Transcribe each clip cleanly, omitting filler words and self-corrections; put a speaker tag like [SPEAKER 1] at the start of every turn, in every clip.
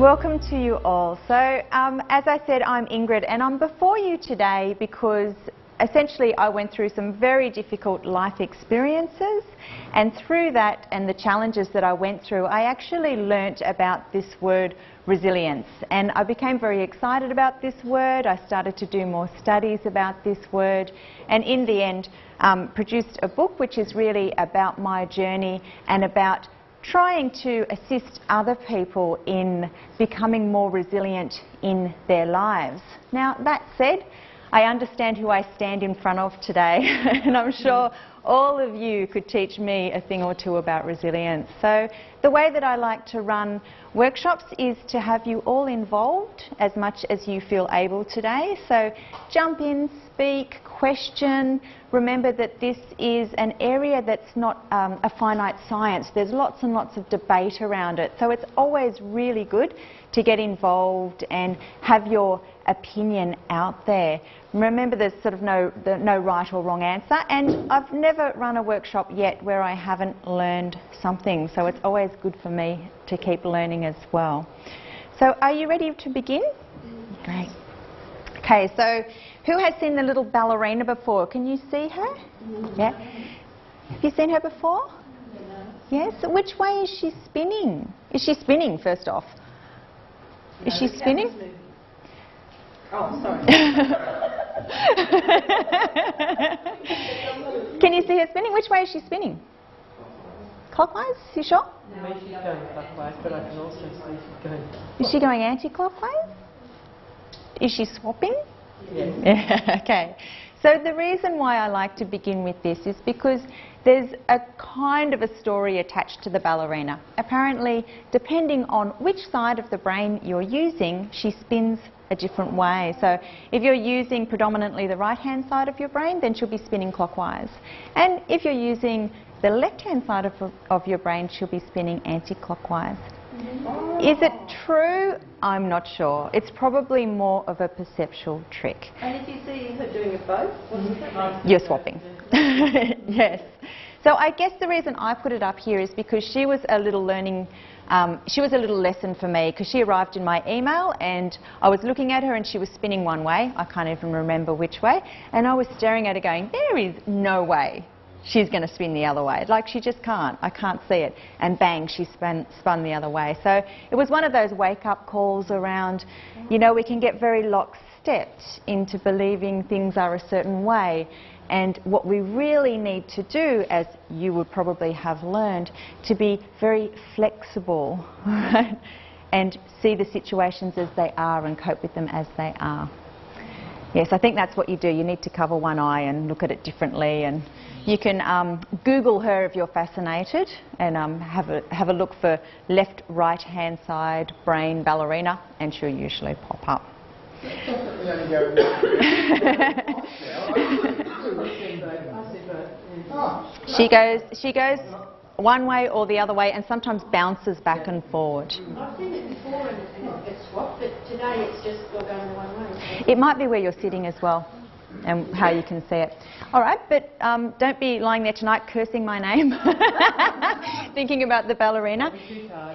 [SPEAKER 1] Welcome to you all. So, as I said, I'm Ingrid, and I'm before you today because essentially I went through some very difficult life experiences, and through that and the challenges that I went through, I actually learnt about this word resilience, and I became very excited about this word. I started to do more studies about this word, and in the end produced a book which is really about my journey and about trying to assist other people in becoming more resilient in their lives. Now, that said, I understand who I stand in front of today, and I'm sure all of you could teach me a thing or two about resilience. So the way that I like to run workshops is to have you all involved as much as you feel able today. So jump in, speak, question. Remember that this is an area that's not a finite science. There's lots and lots of debate around it. So it's always really good to get involved and have your opinion out there. Remember, there's sort of no right or wrong answer, and I've never run a workshop yet where I haven't learned something, so it's always good for me to keep learning as well. So are you ready to begin? Great. Okay, so who has seen the little ballerina before? Can you see her? Yeah. Have you seen her before? Yes. Which way is she spinning? Is she spinning, first off? Is she spinning?
[SPEAKER 2] Oh, sorry.
[SPEAKER 1] Can you see her spinning? Which way is she spinning? Clockwise? You sure?
[SPEAKER 2] No, she's going clockwise, but I can also see she's going...
[SPEAKER 1] Is she going anti-clockwise? Is she swapping?
[SPEAKER 2] Yes.
[SPEAKER 1] Yeah, okay. So the reason why I like to begin with this is because there's a kind of a story attached to the ballerina. Apparently, depending on which side of the brain you're using, she spins a different way. So if you're using predominantly the right-hand side of your brain, then she'll be spinning clockwise. And if you're using the left-hand side of your brain, she'll be spinning anti-clockwise. Is it true? I'm not sure. It's probably more of a perceptual trick.
[SPEAKER 2] And if you see her doing it both, what does that mean?
[SPEAKER 1] You're swapping. Yes. So I guess the reason I put it up here is because she was a little learning, she was a little lesson for me, because she arrived in my email and I was looking at her and she was spinning one way. I can't even remember which way. And I was staring at her going, there is no way she's going to spin the other way. Like, she just can't. I can't see it. And bang, she spun the other way. So it was one of those wake-up calls around, you know, we can get very lockstepped into believing things are a certain way. And what we really need to do, as you would probably have learned, to be very flexible, right? And see the situations as they are and cope with them as they are. Yes, I think that's what you do. You need to cover one eye and look at it differently. And you can Google her if you're fascinated, and have a look for left, right-hand side brain ballerina, and she'll usually pop up. She goes one way or the other way, and sometimes bounces back and forward.
[SPEAKER 3] I've seen it before and it gets swapped, but today it's just all going the one way.
[SPEAKER 1] It might be where you're sitting as well, and how you can see it. All right, but don't be lying there tonight cursing my name, thinking about the ballerina.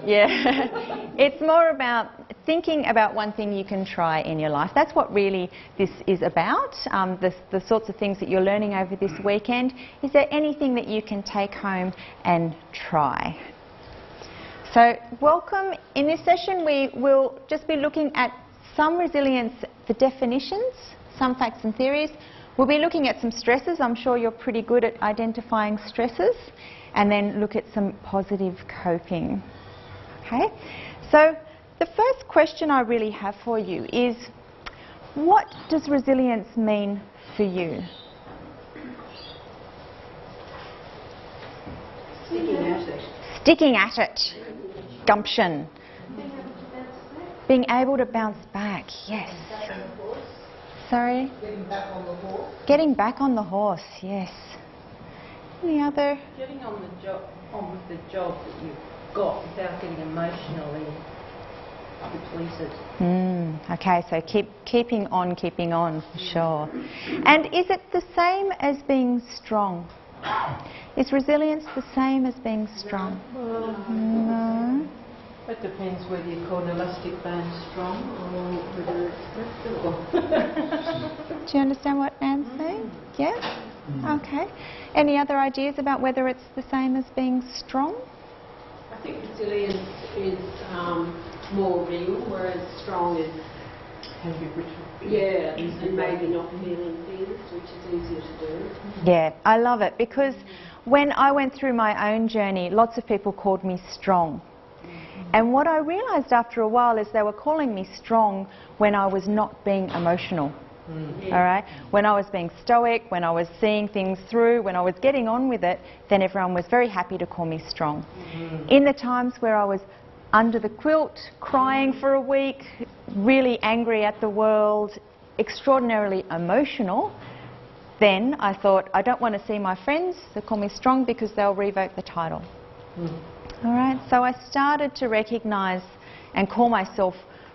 [SPEAKER 1] Yeah, it's more about thinking about one thing you can try in your life. That's what really this is about, the sorts of things that you're learning over this weekend. Is there anything that you can take home and try? So welcome. In this session we will just be looking at some resilience, the definitions, some facts and theories. We'll be looking at some stresses. I'm sure you're pretty good at identifying stresses, and then look at some positive coping. Okay, so the first question I really have for you is, what does resilience mean for you?
[SPEAKER 3] Sticking at it.
[SPEAKER 1] Sticking at it. Gumption. Being able to bounce back, yes. Sorry?
[SPEAKER 2] Getting back on the horse.
[SPEAKER 1] Getting back on the horse, yes. Any other?
[SPEAKER 2] Getting on with the job that you've got without getting emotionally depleted.
[SPEAKER 1] Okay, so keeping on, for sure. And is it the same as being strong? Is resilience the same as being strong? No.
[SPEAKER 2] It depends whether you call an elastic band strong or whether it's flexible.
[SPEAKER 1] Do you understand what Anne's saying? Yeah? Okay. Any other ideas about whether it's the same as being strong?
[SPEAKER 3] I think resilience is more real, whereas strong is, yeah, and maybe not feeling things, which is easier to do.
[SPEAKER 1] Yeah, I love it because when I went through my own journey, lots of people called me strong. And what I realised after a while is they were calling me strong when I was not being emotional. All right? When I was being stoic, when I was seeing things through, when I was getting on with it, then everyone was very happy to call me strong. In the times where I was under the quilt, crying for a week, really angry at the world, extraordinarily emotional, then I thought, I don't want to see my friends that call me strong because they'll revoke the title. All right, so I started to recognise and call myself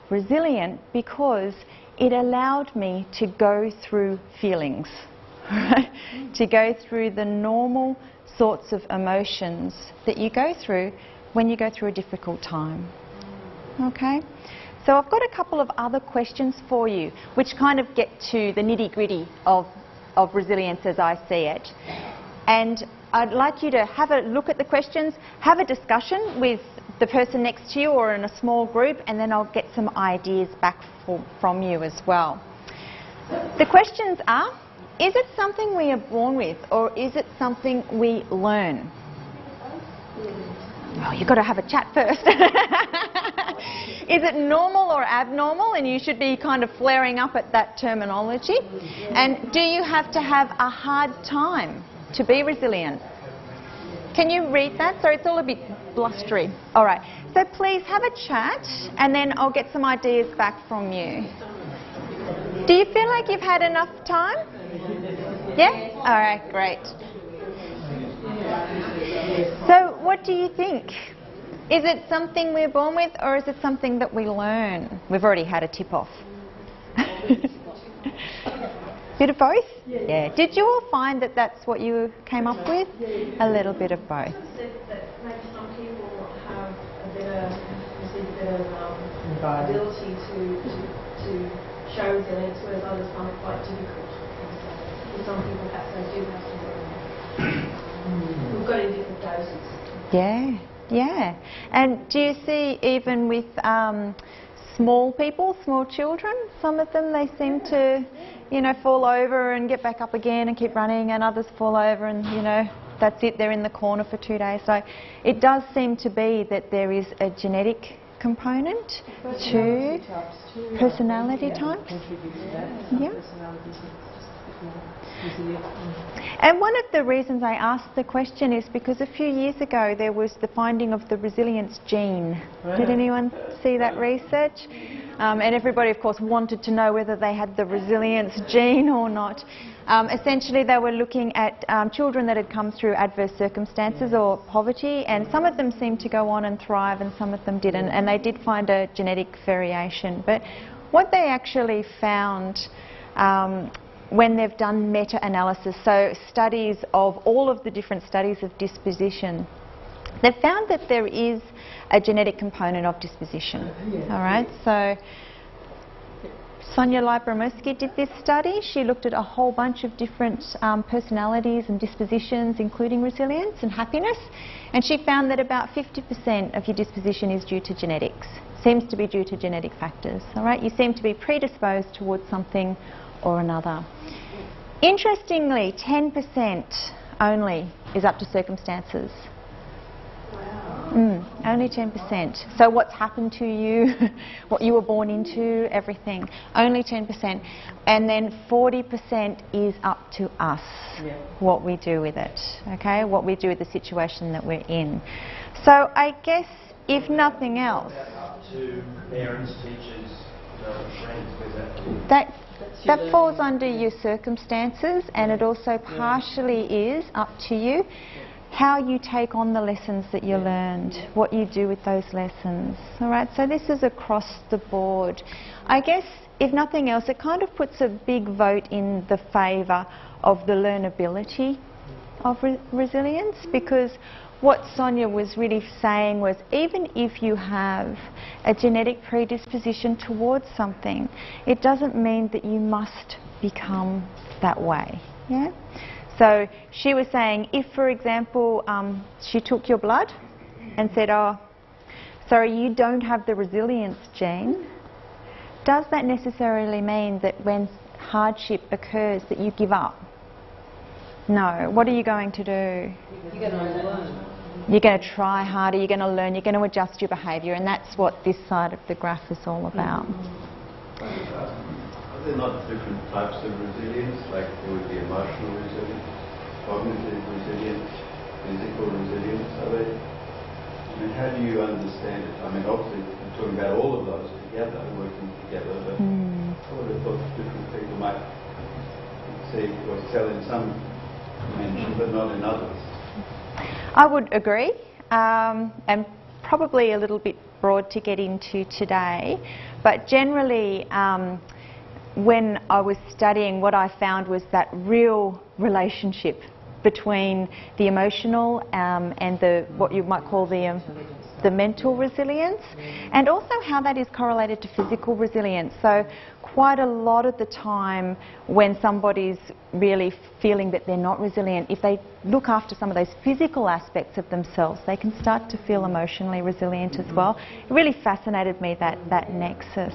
[SPEAKER 1] resilient because it allowed me to go through feelings, right? To go through the normal sorts of emotions that you go through when you go through a difficult time. Okay? So I've got a couple of other questions for you which kind of get to the nitty-gritty of resilience as I see it. And I'd like you to have a look at the questions, have a discussion with the person next to you or in a small group, and then I'll get some ideas back from you as well. The questions are, is it something we are born with or is it something we learn? Oh, you've got to have a chat first. Is it normal or abnormal? And you should be kind of flaring up at that terminology. And do you have to have a hard time to be resilient? Can you read that? Sorry, it's all a bit blustery. All right. So please have a chat and then I'll get some ideas back from you. Do you feel like you've had enough time? Yeah? All right, great. So what do you think? Is it something we're born with or is it something that we learn? We've already had a tip-off. Bit of both? Yeah. Did you all find that that's what you came up with? A little bit of both.
[SPEAKER 3] Maybe some people have a better ability to show resilience, whereas others find it quite difficult. For some people, perhaps they do have to. We've got in different doses.
[SPEAKER 1] Yeah, yeah. And do you see even with small people, small children, some of them they seem to, fall over and get back up again and keep running, and others fall over and, that's it, they're in the corner for 2 days. So it does seem to be that there is a genetic component to personality types. Yeah. And one of the reasons I asked the question is because a few years ago there was the finding of the resilience gene. Did anyone see that research? And everybody, of course, wanted to know whether they had the resilience gene or not. Essentially, they were looking at children that had come through adverse circumstances or poverty, and some of them seemed to go on and thrive and some of them didn't, and they did find a genetic variation. But what they actually found when they've done meta-analysis, so studies of all of the different studies of disposition, they've found that there is a genetic component of disposition. All right, so Sonia Lybramovsky did this study. She looked at a whole bunch of different personalities and dispositions, including resilience and happiness, and she found that about 50% of your disposition is due to genetics. Seems to be due to genetic factors. All right, you seem to be predisposed towards something or another. Interestingly, 10% only is up to circumstances. Wow. Only 10%. So what's happened to you, what you were born into, everything. Only 10%. And then 40% is up to us, what we do with it, okay? What we do with the situation that we're in. So I guess, if nothing else...
[SPEAKER 4] Up to parents, teachers, friends,
[SPEAKER 1] that falls under your circumstances, and it also partially is up to you how you take on the lessons that you learned, what you do with those lessons. All right, so this is across the board. I guess, if nothing else, it kind of puts a big vote in the favour of the learnability of resilience, because what Sonia was really saying was, even if you have a genetic predisposition towards something, it doesn't mean that you must become that way. Yeah? So she was saying, if, for example, she took your blood and said, oh, sorry, you don't have the resilience gene, does that necessarily mean that when hardship occurs that you give up? No. What are you going to do?
[SPEAKER 2] You're going to learn.
[SPEAKER 1] You're going to try harder, you're going to learn, you're going to adjust your behaviour, and that's what this side of the graph is all about.
[SPEAKER 5] Are there not different types of resilience, like there would be emotional resilience, cognitive resilience, physical resilience? Are they, I mean, how do you understand it? I mean, obviously we're talking about all of those together, working together, but I would have thought different people might see or excel in some dimension, but not in others.
[SPEAKER 1] I would agree, and probably a little bit broad to get into today, but generally when I was studying, what I found was that real relationship between the emotional and the what you might call the mental resilience, and also how that is correlated to physical resilience. So quite a lot of the time when somebody's really feeling that they're not resilient, if they look after some of those physical aspects of themselves, they can start to feel emotionally resilient as well. It really fascinated me, that nexus.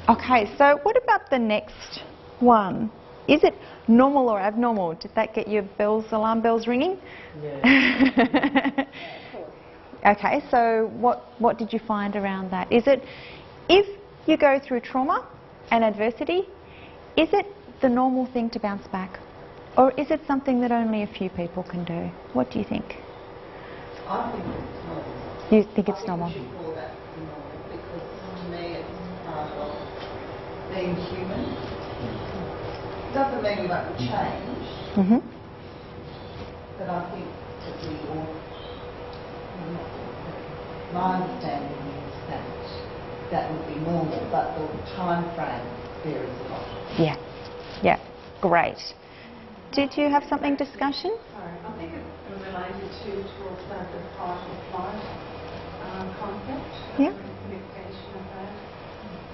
[SPEAKER 1] Okay, so what about the next one? Is it normal or abnormal? Did that get your alarm bells ringing? Yeah. Okay, so what did you find around that? Is it, if you go through trauma and adversity, is it the normal thing to bounce back? Or is it something that only a few people can do? What do you think?
[SPEAKER 6] I think it's normal.
[SPEAKER 1] You think it's normal?
[SPEAKER 6] I think we should call that normal, because to me it's part of being human. It doesn't mean we won't change, but I think that we all, my understanding is that that would be normal, but the time frame varies a lot.
[SPEAKER 1] Yeah, yeah, great. Did you have something discussion?
[SPEAKER 3] Sorry, I think it related to also the fight or flight concept,
[SPEAKER 1] Yeah.
[SPEAKER 3] mitigation of that.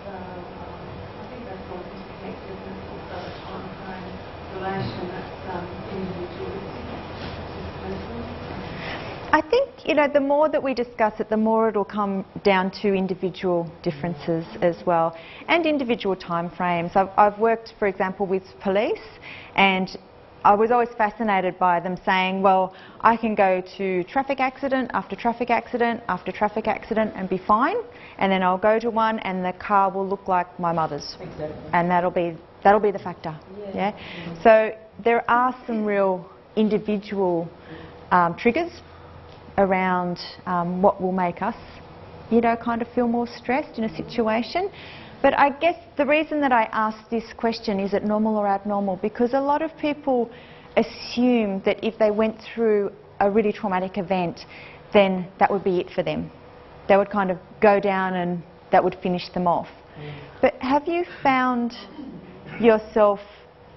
[SPEAKER 3] So I think that's all interconnected, and it's also a time frame relation that's individualistic.
[SPEAKER 1] I think, the more that we discuss it, the more it'll come down to individual differences as well, and individual time frames. I've worked, for example, with police, and I was always fascinated by them saying, well, I can go to traffic accident after traffic accident after traffic accident and be fine, and then I'll go to one and the car will look like my mother's. Exactly. And that'll be the factor. Yeah. So there are some real individual triggers around what will make us, kind of feel more stressed in a situation. But I guess the reason that I asked this question, is it normal or abnormal, because a lot of people assume that if they went through a really traumatic event, then that would be it for them. They would kind of go down and that would finish them off. But have you found yourself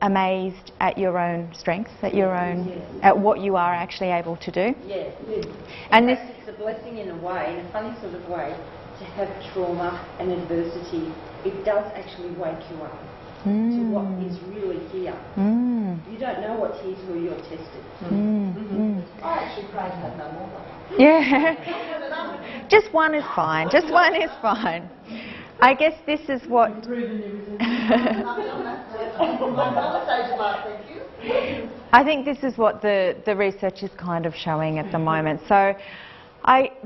[SPEAKER 1] amazed at your own strengths, at what you are actually able to do?
[SPEAKER 2] Yes, it is.
[SPEAKER 1] And
[SPEAKER 2] in fact, it's a blessing in a way, in a funny sort of way, to have trauma and adversity. It does actually wake you up to what is really here. You don't know what's here till you're tested.
[SPEAKER 6] I actually pray to have no more.
[SPEAKER 1] Yeah. Just one is fine. Just one is fine. I guess this is what... I think this is what the research is kind of showing at the moment. So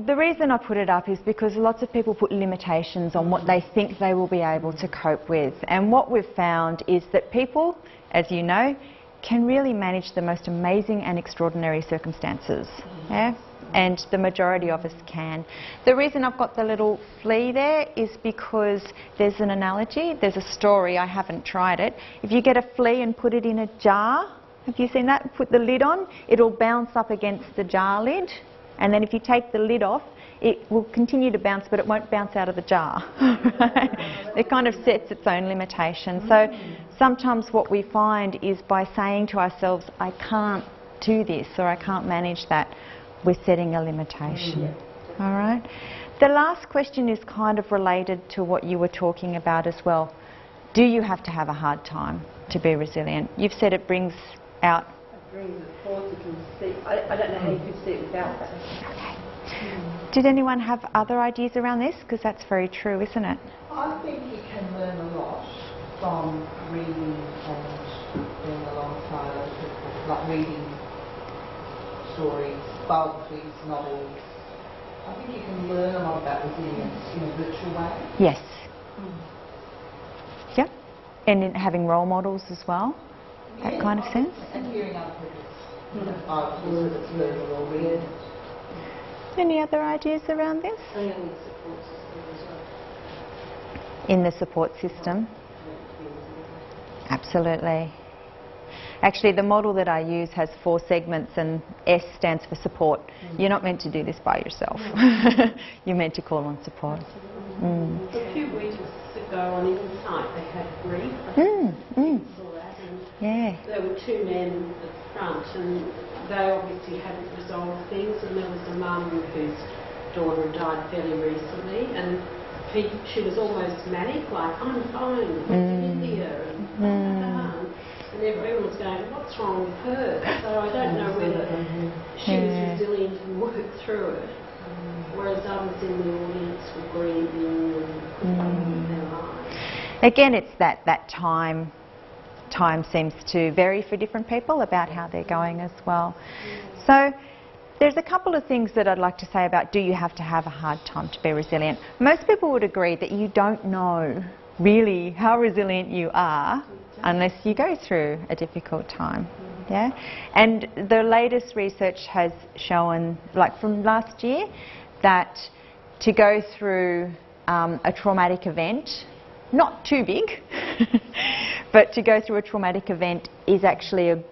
[SPEAKER 1] the reason I put it up is because lots of people put limitations on what they think they will be able to cope with. And what we've found is that people, as you know, can really manage the most amazing and extraordinary circumstances. Yeah? And the majority of us can. The reason I've got the little flea there is because there's an analogy, there's a story, I haven't tried it. If you get a flea and put it in a jar, have you seen that? Put the lid on, it'll bounce up against the jar lid, and then if you take the lid off, it will continue to bounce, but it won't bounce out of the jar. It kind of sets its own limitations. So sometimes what we find is by saying to ourselves, I can't do this or I can't manage that, we're setting a limitation. All right. The last question is kind of related to what you were talking about as well. Do you have to have a hard time to be resilient? You've said it brings out...
[SPEAKER 2] It brings it forth, you can see. I don't know how you could see it without that.
[SPEAKER 1] Okay. Did anyone have other ideas around this? Because that's very true, isn't it?
[SPEAKER 6] I think you can learn a lot from reading and being alongside other people, like reading stories, biographies, novels. I think you can learn a lot about resilience in a virtual way.
[SPEAKER 1] Yes. Yeah. And in having role models as well, that kind of sense.
[SPEAKER 6] And hearing other people's biographies that's learning or reading.
[SPEAKER 1] Any other ideas around this? In the support system. Absolutely. Actually, the model that I use has 4 segments, and S stands for support. You're not meant to do this by yourself. You're meant to call on support.
[SPEAKER 7] A few weeks ago on Insight, they had grief. Saw that, and there were 2 men at the front, and they obviously hadn't resolved things, and there was a mum whose daughter had died fairly recently, and she was almost manic, like, I'm fine, I'm in India, and everyone was going, what's wrong with her? So I don't know whether she was resilient and worked through it, whereas others in the audience were grieving and couldn't live their lives.
[SPEAKER 1] Again, it's that time. Time seems to vary for different people about how they're going as well. So there's a couple of things that I'd like to say about, do you have to have a hard time to be resilient? Most people would agree that you don't know really how resilient you are unless you go through a difficult time. Yeah? And the latest research has shown, like from last year, that to go through a traumatic event, not too big, but to go through a traumatic event is actually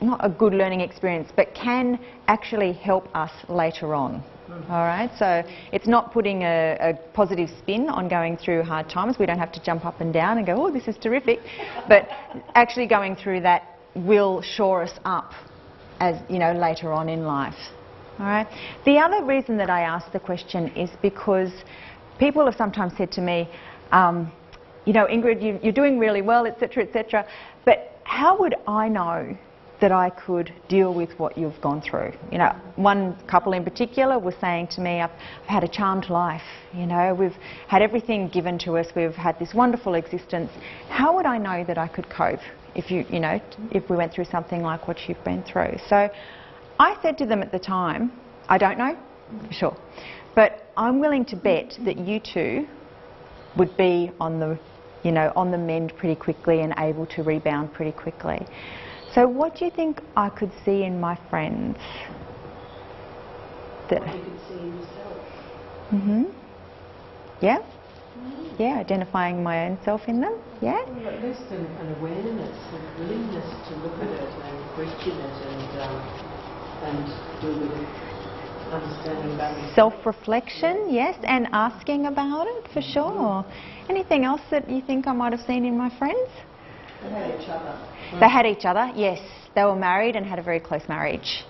[SPEAKER 1] not a good learning experience, but can actually help us later on. All right, so it's not putting a positive spin on going through hard times. We don't have to jump up and down and go, oh, this is terrific. But actually going through that will shore us up as, you know, later on in life. All right. The other reason that I asked the question is because people have sometimes said to me, you know, Ingrid, you're doing really well, etc., but how would I know that I could deal with what you've gone through? You know, one couple in particular was saying to me, I've had a charmed life, you know, we've had everything given to us, we've had this wonderful existence. How would I know that I could cope if you know, if we went through something like what you've been through? So I said to them at the time, I don't know, for sure, but I'm willing to bet that you two would be on the, you know, on the mend pretty quickly and able to rebound pretty quickly. So what do you think I could see in my friends? That
[SPEAKER 7] What you could see in yourself.
[SPEAKER 1] Yeah? Yeah, identifying my own self in them. Yeah?
[SPEAKER 7] Well, at least an awareness and willingness to look at it and question it and do a bit of understanding about it.
[SPEAKER 1] Self-reflection, yes, and asking about it, for sure. Anything else that you think I might have seen in my friends?
[SPEAKER 6] They had each other.
[SPEAKER 1] They had each other, yes. They were married and had a very close marriage.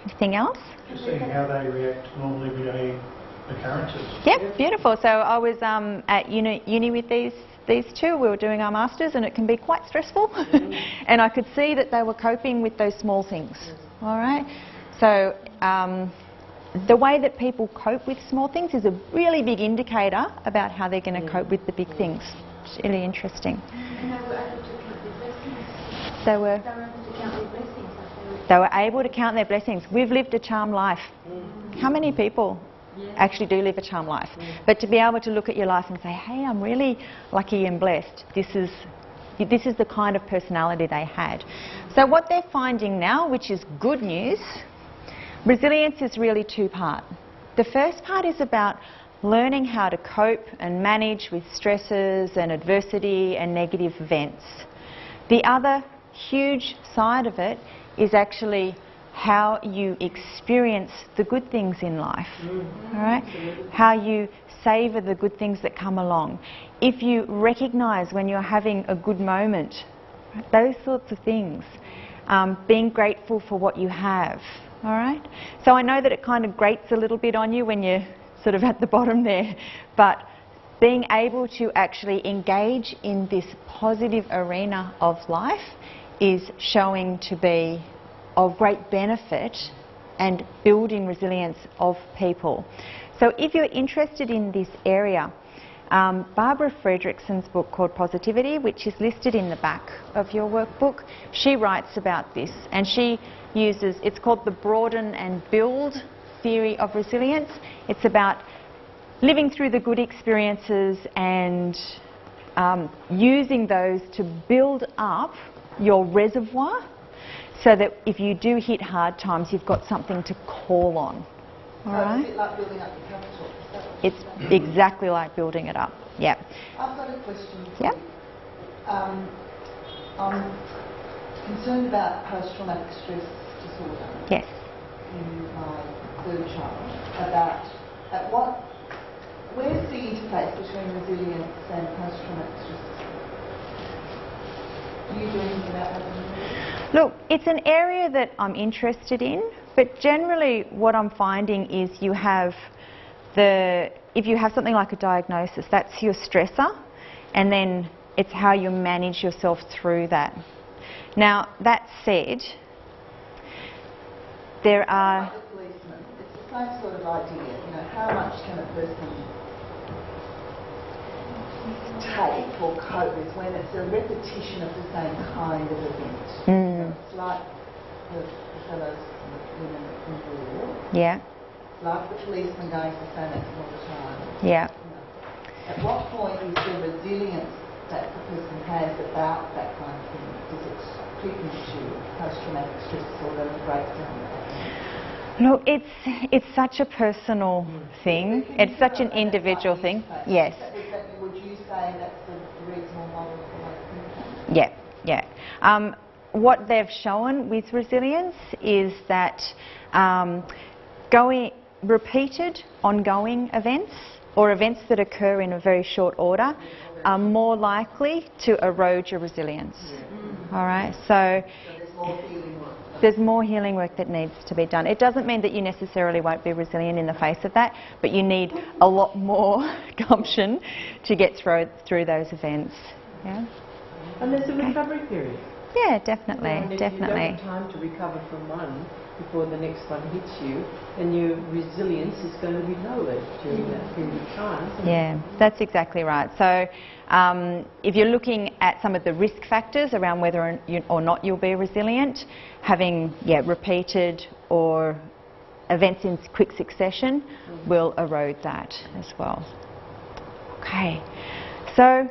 [SPEAKER 1] Anything else?
[SPEAKER 8] Just seeing how they react to normal everyday occurrences.
[SPEAKER 1] Yep, beautiful. So I was at uni with these two. We were doing our masters, and it can be quite stressful. And I could see that they were coping with those small things. All right. So the way that people cope with small things is a really big indicator about how they're going to cope with the big things. It's really interesting.
[SPEAKER 3] And they were able to count their blessings.
[SPEAKER 1] They were
[SPEAKER 3] They were able to count their blessings.
[SPEAKER 1] They were able to count their blessings. We've lived a charmed life. How many people actually do live a charmed life? But to be able to look at your life and say, hey, I'm really lucky and blessed. This is the kind of personality they had. So what they're finding now, which is good news, resilience is really 2-part. The first part is about learning how to cope and manage with stresses and adversity and negative events. The other huge side of it is actually how you experience the good things in life, all right? How you savour the good things that come along. If you recognise when you're having a good moment, those sorts of things, being grateful for what you have. All right? So I know that it kind of grates a little bit on you when you're sort of at the bottom there, but being able to actually engage in this positive arena of life is showing to be of great benefit and building resilience of people. So if you're interested in this area, Barbara Fredrickson's book called Positivity, which is listed in the back of your workbook, she writes about this, and she uses, it's called the broaden and build theory of resilience. It's about living through the good experiences and using those to build up your reservoir so that if you do hit hard times, you've got something to call on. All right?
[SPEAKER 6] It's a bit like building up your capital.
[SPEAKER 1] It's exactly like building it up. Yeah.
[SPEAKER 6] I've got a question.
[SPEAKER 1] Yeah.
[SPEAKER 6] I'm concerned about post-traumatic stress disorder.
[SPEAKER 1] Yes.
[SPEAKER 6] In my third child. Where's the interface between resilience and post-traumatic stress disorder? Do you do anything about that?
[SPEAKER 1] Look, it's an area that I'm interested in, but generally what I'm finding is if you have something like a diagnosis, that's your stressor, and then it's how you manage yourself through that. Now, that said, there are...
[SPEAKER 6] Like the policeman, it's the same sort of idea, you know, how much can a person take or cope with when it's a repetition of the same kind of event. So it's like the fellows and the women in war.
[SPEAKER 1] Yeah.
[SPEAKER 6] Like the policeman going to the same accident all the time.
[SPEAKER 1] Yeah.
[SPEAKER 6] You know. At what point is the resilience that the person has about that kind of thing? Does it creep into post-traumatic stress disorder and breakdown?
[SPEAKER 1] Look, it's such a personal thing. It's such an individual thing. Yes.
[SPEAKER 6] Would you say that's a reasonable model for like thinking?
[SPEAKER 1] Yeah, yeah. What they've shown with resilience is that repeated, ongoing events or events that occur in a very short order are more likely to erode your resilience. All right, so there's more healing work that needs to be done. It doesn't mean that you necessarily won't be resilient in the face of that, but you need a lot more gumption to get through those events. Yeah.
[SPEAKER 9] And there's a recovery period.
[SPEAKER 1] Yeah, definitely,
[SPEAKER 9] And if
[SPEAKER 1] definitely.
[SPEAKER 9] you don't have time to recover from one before the next one hits you, then your resilience is going to be lowered during that period of time.
[SPEAKER 1] Yeah, that's exactly right. So if you're looking at some of the risk factors around whether or not you'll be resilient, having repeated or events in quick succession will erode that as well. Okay, so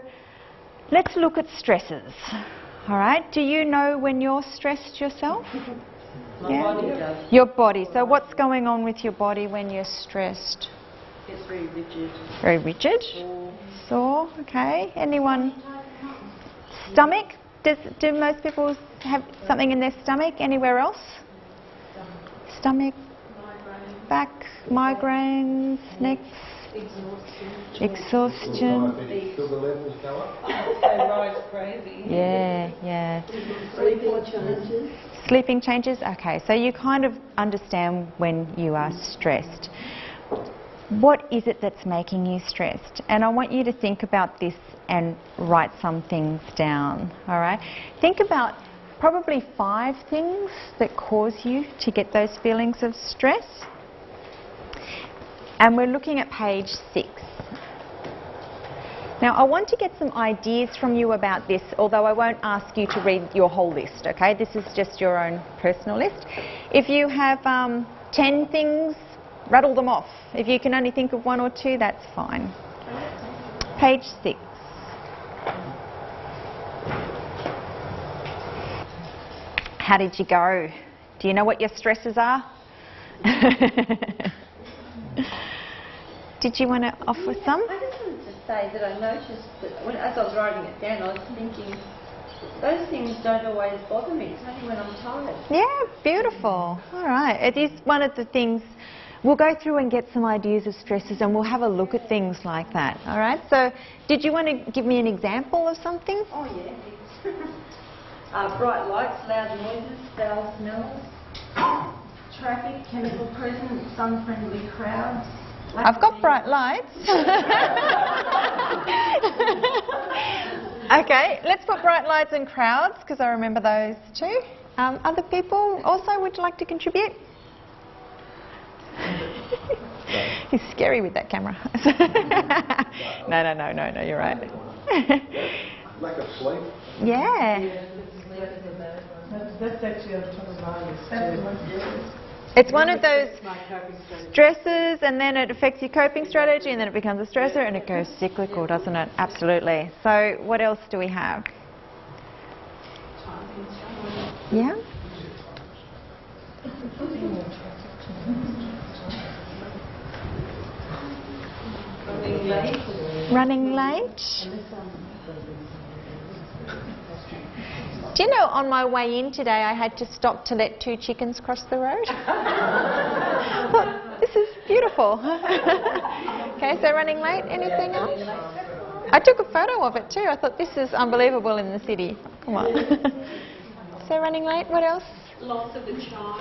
[SPEAKER 1] let's look at stresses. All right, do you know when you're stressed yourself?
[SPEAKER 2] My body does.
[SPEAKER 1] Your body. So what's going on with your body when you're stressed?
[SPEAKER 2] It's very rigid.
[SPEAKER 1] Very rigid? Sore, okay. Anyone? Stomach? Do most people have something in their stomach? Anywhere else? Stomach, back, migraines, neck, exhaustion.
[SPEAKER 5] Sugar levels go up.
[SPEAKER 6] They rise crazy.
[SPEAKER 1] Yeah, yeah.
[SPEAKER 2] Sleeping challenges.
[SPEAKER 1] Sleeping changes? Okay, so you kind of understand when you are stressed. What is it that's making you stressed? And I want you to think about this and write some things down, all right? Think about probably 5 things that cause you to get those feelings of stress. And we're looking at page 6. Now, I want to get some ideas from you about this, although I won't ask you to read your whole list, okay? This is just your own personal list. If you have 10 things, rattle them off. If you can only think of 1 or 2, that's fine. Page 6. How did you go? Do you know what your stresses are? Did you want to offer some?
[SPEAKER 2] I just wanted to say that I noticed that as I was writing it down, I was thinking, those things don't always bother me. It's only when I'm tired.
[SPEAKER 1] Yeah, beautiful. All right. It is one of the things. We'll go through and get some ideas of stresses and we'll have a look at things like that. All right. So did you want to give me an example of something?
[SPEAKER 2] Oh, yeah. Bright lights, loud noises, foul smells, traffic, chemical presence, sun-friendly crowds.
[SPEAKER 1] I've got bright lights. Okay, let's put bright lights and crowds because I remember those too. Other people also would like to contribute? He's scary with that camera. No, you're right.
[SPEAKER 5] Lack of sleep.
[SPEAKER 1] Yeah.
[SPEAKER 9] That's actually on top of my list.
[SPEAKER 1] It's one of those stresses, and then it affects your coping strategy, and then it becomes a stressor, and it goes cyclical, doesn't it? Absolutely. So what else do we have? Yeah? Running late? Do you know, on my way in today, I had to stop to let 2 chickens cross the road? I thought, this is beautiful. Okay, so running late, anything else? I took a photo of it too. I thought, this is unbelievable in the city. Come on. So running late, what else?
[SPEAKER 7] Loss of a child.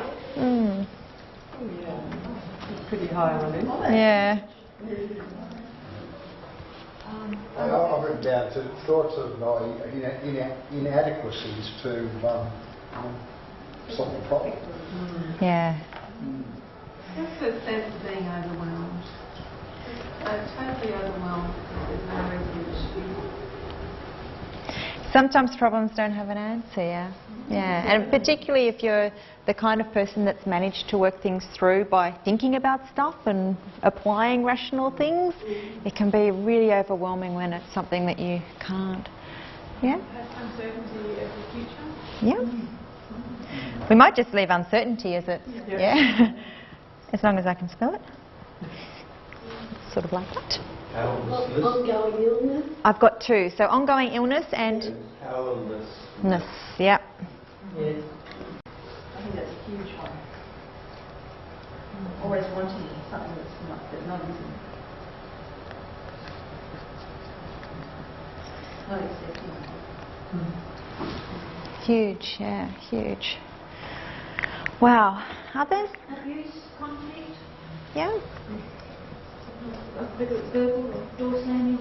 [SPEAKER 9] Pretty high on it.
[SPEAKER 1] Yeah.
[SPEAKER 10] I've written down thoughts of inadequacies to solve the problem.
[SPEAKER 1] Yeah.
[SPEAKER 3] Just a sense of being overwhelmed. Totally overwhelmed because there's no resolution.
[SPEAKER 1] Sometimes problems don't have an answer, yeah. Yeah, and particularly if you're the kind of person that's managed to work things through by thinking about stuff and applying rational things, it can be really overwhelming when it's something that you can't. Yeah?
[SPEAKER 3] Uncertainty of the future.
[SPEAKER 1] Yeah. We might just leave uncertainty as it, yeah. As long as I can spell it. Sort of like that.
[SPEAKER 7] Ongoing illness.
[SPEAKER 1] I've got 2. So ongoing illness and powerlessness. Yep.
[SPEAKER 2] Yes. I think that's a huge one. Always wanting something that's not easy. Not accepting.
[SPEAKER 1] Huge, yeah, huge. Wow. Others?
[SPEAKER 3] Abuse, conflict.
[SPEAKER 1] Yeah.
[SPEAKER 3] Verbal or door slamming.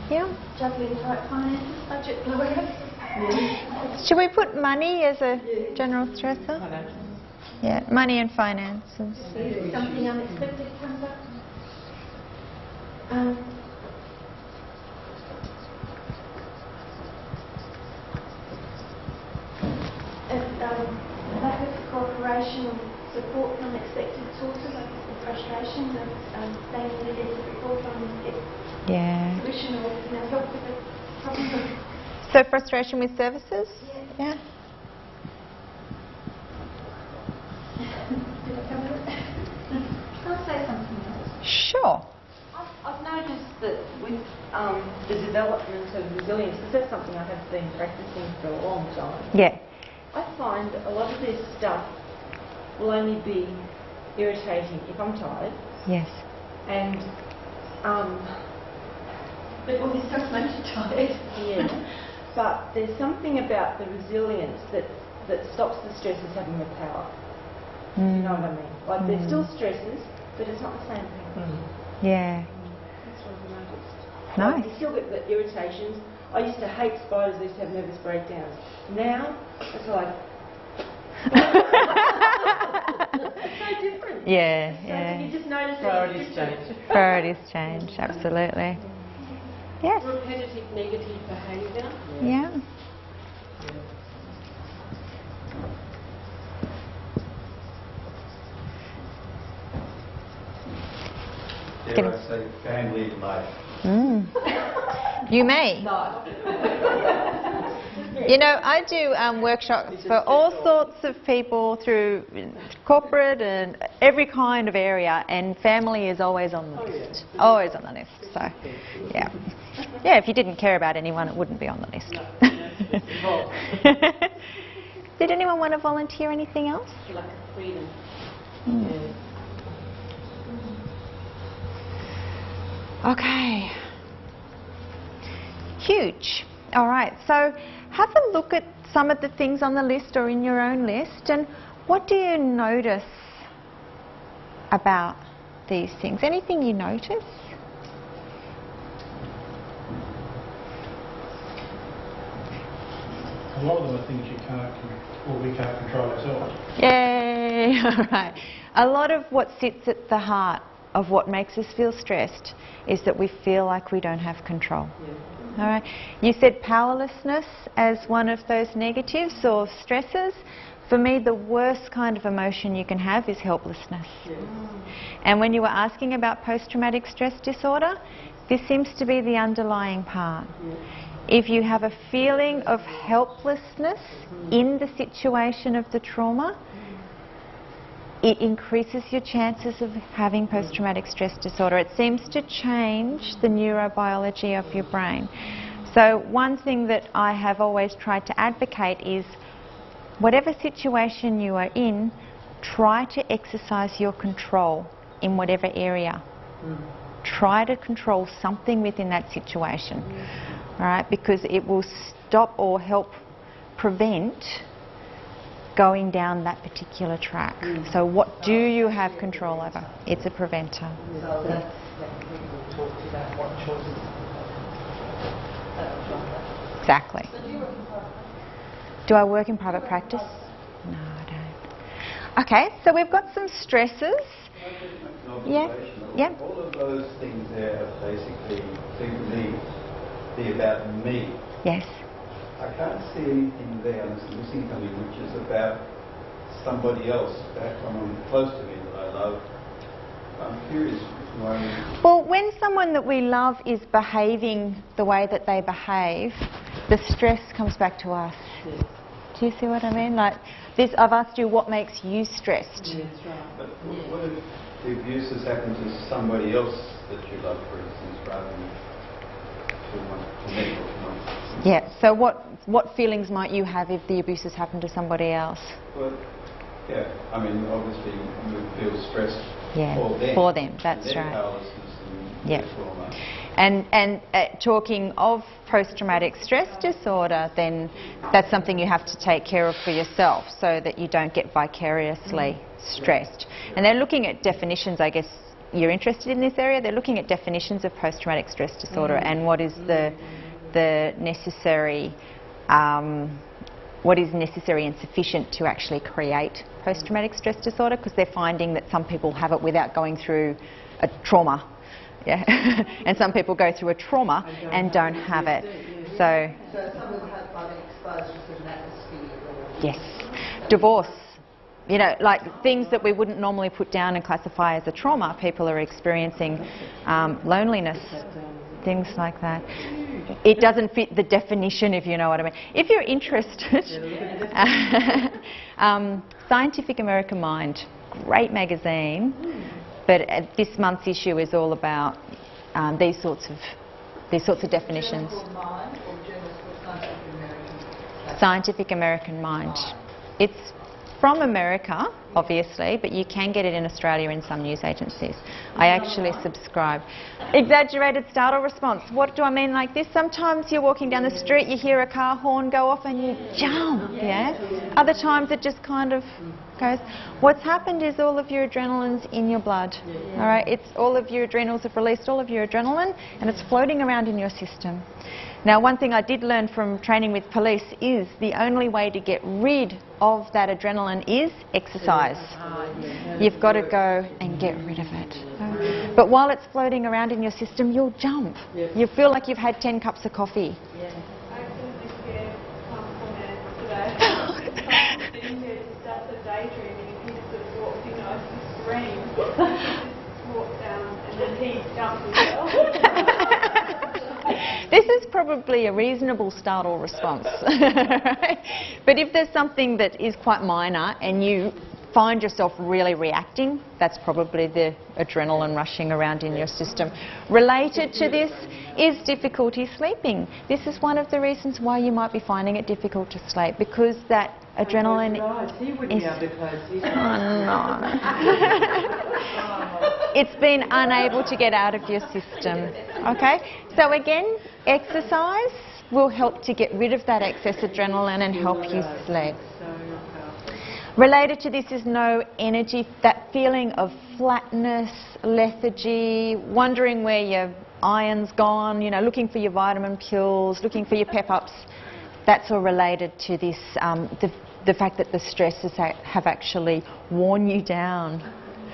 [SPEAKER 1] Yeah.
[SPEAKER 3] Juggling tight finances, budget blowouts.
[SPEAKER 1] Should we put money as a general stressor? Yeah, money and finances.
[SPEAKER 3] Something unexpected comes up. Lack of cooperation or support from unexpected sources, I guess the frustration of staying in against the report on get solution or help with the problem.
[SPEAKER 1] So frustration with services? Yeah.
[SPEAKER 3] Did I cover it? Can I say something else?
[SPEAKER 1] Sure.
[SPEAKER 2] I've noticed that with the development of resilience, because that's something I have been practicing for a long time.
[SPEAKER 1] Yeah.
[SPEAKER 2] I find a lot of this stuff will only be irritating if I'm tired.
[SPEAKER 1] Yes.
[SPEAKER 2] And
[SPEAKER 3] But all this stuff makes you tired.
[SPEAKER 2] yeah. But there's something about the resilience that stops the stresses having the power. You know what I mean? Like there's still stresses, but it's not the same thing.
[SPEAKER 1] Yeah.
[SPEAKER 2] That's what I've noticed.
[SPEAKER 1] Nice.
[SPEAKER 2] Like, you still get the irritations. I used to hate spiders. I used to have nervous breakdowns. Now it's like it's so different.
[SPEAKER 1] Yeah,
[SPEAKER 2] So
[SPEAKER 1] yeah.
[SPEAKER 2] you just notice
[SPEAKER 9] Priorities change.
[SPEAKER 1] Priorities change, absolutely. Yes.
[SPEAKER 7] Repetitive negative behaviour.
[SPEAKER 1] Yeah.
[SPEAKER 5] Dare I say family life?
[SPEAKER 1] You may. You know, I do workshops for all sorts of people through corporate and every kind of area, and family is always on the list. Always on the list. So, yeah. Yeah, if you didn't care about anyone, it wouldn't be on the list. Did anyone want to volunteer anything else?
[SPEAKER 7] Like a freedom.
[SPEAKER 1] Okay. Huge. All right, so have a look at some of the things on the list or in your own list, and what do you notice about these things? Anything you notice?
[SPEAKER 8] A lot of them are things you can't, or we can't control ourselves.
[SPEAKER 1] Yay! All right. A lot of what sits at the heart of what makes us feel stressed is that we feel like we don't have control. All right. You said powerlessness as one of those negatives or stresses. For me, the worst kind of emotion you can have is helplessness. And when you were asking about post-traumatic stress disorder, this seems to be the underlying part. If you have a feeling of helplessness in the situation of the trauma, it increases your chances of having post-traumatic stress disorder. It seems to change the neurobiology of your brain. So one thing that I have always tried to advocate is, whatever situation you are in, try to exercise your control in whatever area. Try to control something within that situation, all right? Because it will stop or help prevent going down that particular track. So what do you have control over? It's a preventer.
[SPEAKER 6] So that's when people talk to you about what choices.
[SPEAKER 1] Exactly.
[SPEAKER 6] So do you work in private?
[SPEAKER 1] Do I work in private practice? No, I don't. Okay, so we've got some stresses. Yeah. Yeah.
[SPEAKER 5] All of those things there are basically, seem to me, be about me.
[SPEAKER 1] Yes.
[SPEAKER 5] I can't see anything there, I'm missing something which is about somebody else, about someone close to me that I love. I'm curious why.
[SPEAKER 1] Well, when someone that we love is behaving the way that they behave, the stress comes back to us. Do you see what I mean? Like this, I've asked you what makes you stressed.
[SPEAKER 5] But what if the abuse has happened to somebody else that you love, for instance, rather than to me or to myself?
[SPEAKER 1] Yeah, so what feelings might you have if the abuse has happened to somebody else?
[SPEAKER 5] Well, yeah, I mean, obviously you would feel stressed
[SPEAKER 1] for them, that's
[SPEAKER 5] and their
[SPEAKER 1] right.
[SPEAKER 5] powerlessness and their trauma.
[SPEAKER 1] And talking of post-traumatic stress disorder, then that's something you have to take care of for yourself so that you don't get vicariously stressed. And they're looking at definitions, I guess you're interested in this area, they're looking at definitions of post-traumatic stress disorder and what is the necessary, what is necessary and sufficient to actually create post-traumatic stress disorder, because they're finding that some people have it without going through a trauma. Yeah, and some people go through a trauma and don't have it. So
[SPEAKER 6] some people have by being exposed to certain atmosphere or...
[SPEAKER 1] yes, divorce. You know, like things that we wouldn't normally put down and classify as a trauma, people are experiencing loneliness, things like that. It doesn't fit the definition, if you know what I mean. If you're interested, Scientific American Mind, great magazine. But this month's issue is all about these sorts of definitions. Scientific American Mind. It's from America, obviously, but you can get it in Australia in some news agencies. I actually subscribe. Exaggerated startle response. What do I mean like this? Sometimes you're walking down the street, you hear a car horn go off and you jump, yeah? Other times it just kind of goes. What's happened is all of your adrenaline's in your blood, all right? It's all of your adrenals have released all of your adrenaline and it's floating around in your system. Now, one thing I did learn from training with police is the only way to get rid of that adrenaline is exercise. You've got to go and get rid of it. But while it's floating around in your system, you'll jump. You feel like you've had 10 cups of coffee.
[SPEAKER 3] I accidentally scared some comment today. Sitting there just starts a daydreaming and he just sort of walked in and I just screamed. Just walked down and then he jumped as well.
[SPEAKER 1] This is probably a reasonable startle response. But if there's something that is quite minor and you find yourself really reacting, that's probably the adrenaline rushing around in your system. Related to this is difficulty sleeping. This is one of the reasons why you might be finding it difficult to sleep, because that adrenaline.
[SPEAKER 9] Right, he wouldn't be able to close his
[SPEAKER 1] Oh no. It's been unable to get out of your system. Okay? So again, exercise will help to get rid of that excess adrenaline and help you sleep. Related to this is no energy, that feeling of flatness, lethargy, wondering where your iron's gone, you know, looking for your vitamin pills, looking for your pep-ups. That's all related to this, the fact that the stresses have actually worn you down.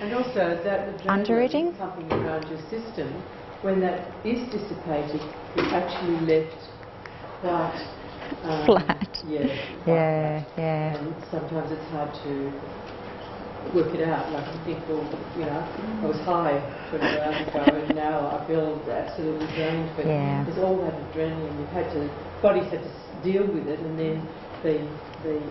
[SPEAKER 9] And also that adrenaline pumping around your system, when that is dissipated, it's actually left quite
[SPEAKER 1] flat.
[SPEAKER 9] Yeah. And sometimes it's hard to work it out. Like you think, well, you know, I was high 24 hours ago and now I feel absolutely drained. But there's all that adrenaline. You've had to, body's had to deal with it, and then the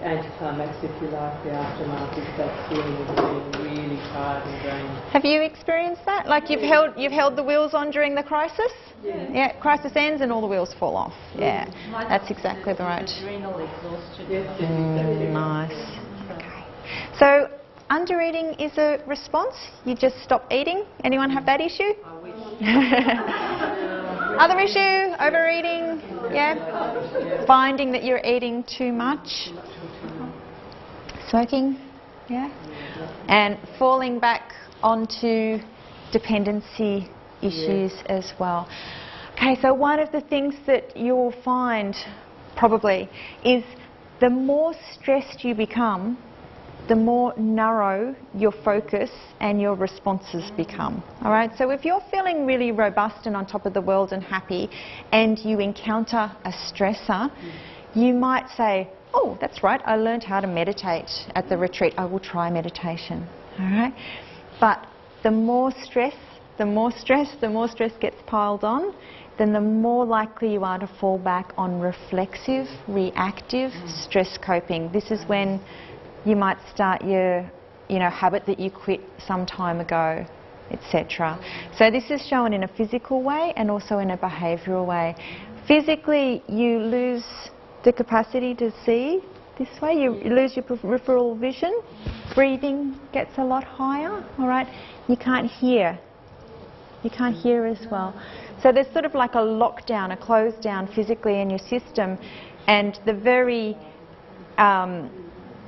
[SPEAKER 9] anticlimax, if you like, the aftermath is that feeling of being really tired and drained.
[SPEAKER 1] Have you experienced that? Like you've held the wheels on during the crisis? Yeah, crisis ends and all the wheels fall off. Yeah, that's exactly the right.
[SPEAKER 2] Adrenal exhaustion.
[SPEAKER 1] Nice. Okay. So, undereating is a response? You just stop eating? Anyone have that issue? Other issue? Overeating? Yeah? Finding that you're eating too much? Smoking? Yeah? And falling back onto dependency issues as well. Okay, so one of the things that you'll find probably is the more stressed you become, the more narrow your focus and your responses become. All right, so if you're feeling really robust and on top of the world and happy, and you encounter a stressor, you might say, oh, that's right, I learned how to meditate at the retreat. I will try meditation. All right, but the more stress gets piled on, then the more likely you are to fall back on reflexive, reactive stress coping. This is when you might start your, habit that you quit some time ago, etc. So this is shown in a physical way and also in a behavioural way. Physically, you lose the capacity to see this way. You lose your peripheral vision. Breathing gets a lot higher. All right. You can't hear. You can't hear as well. So there's sort of like a lockdown, a close down physically in your system, and the very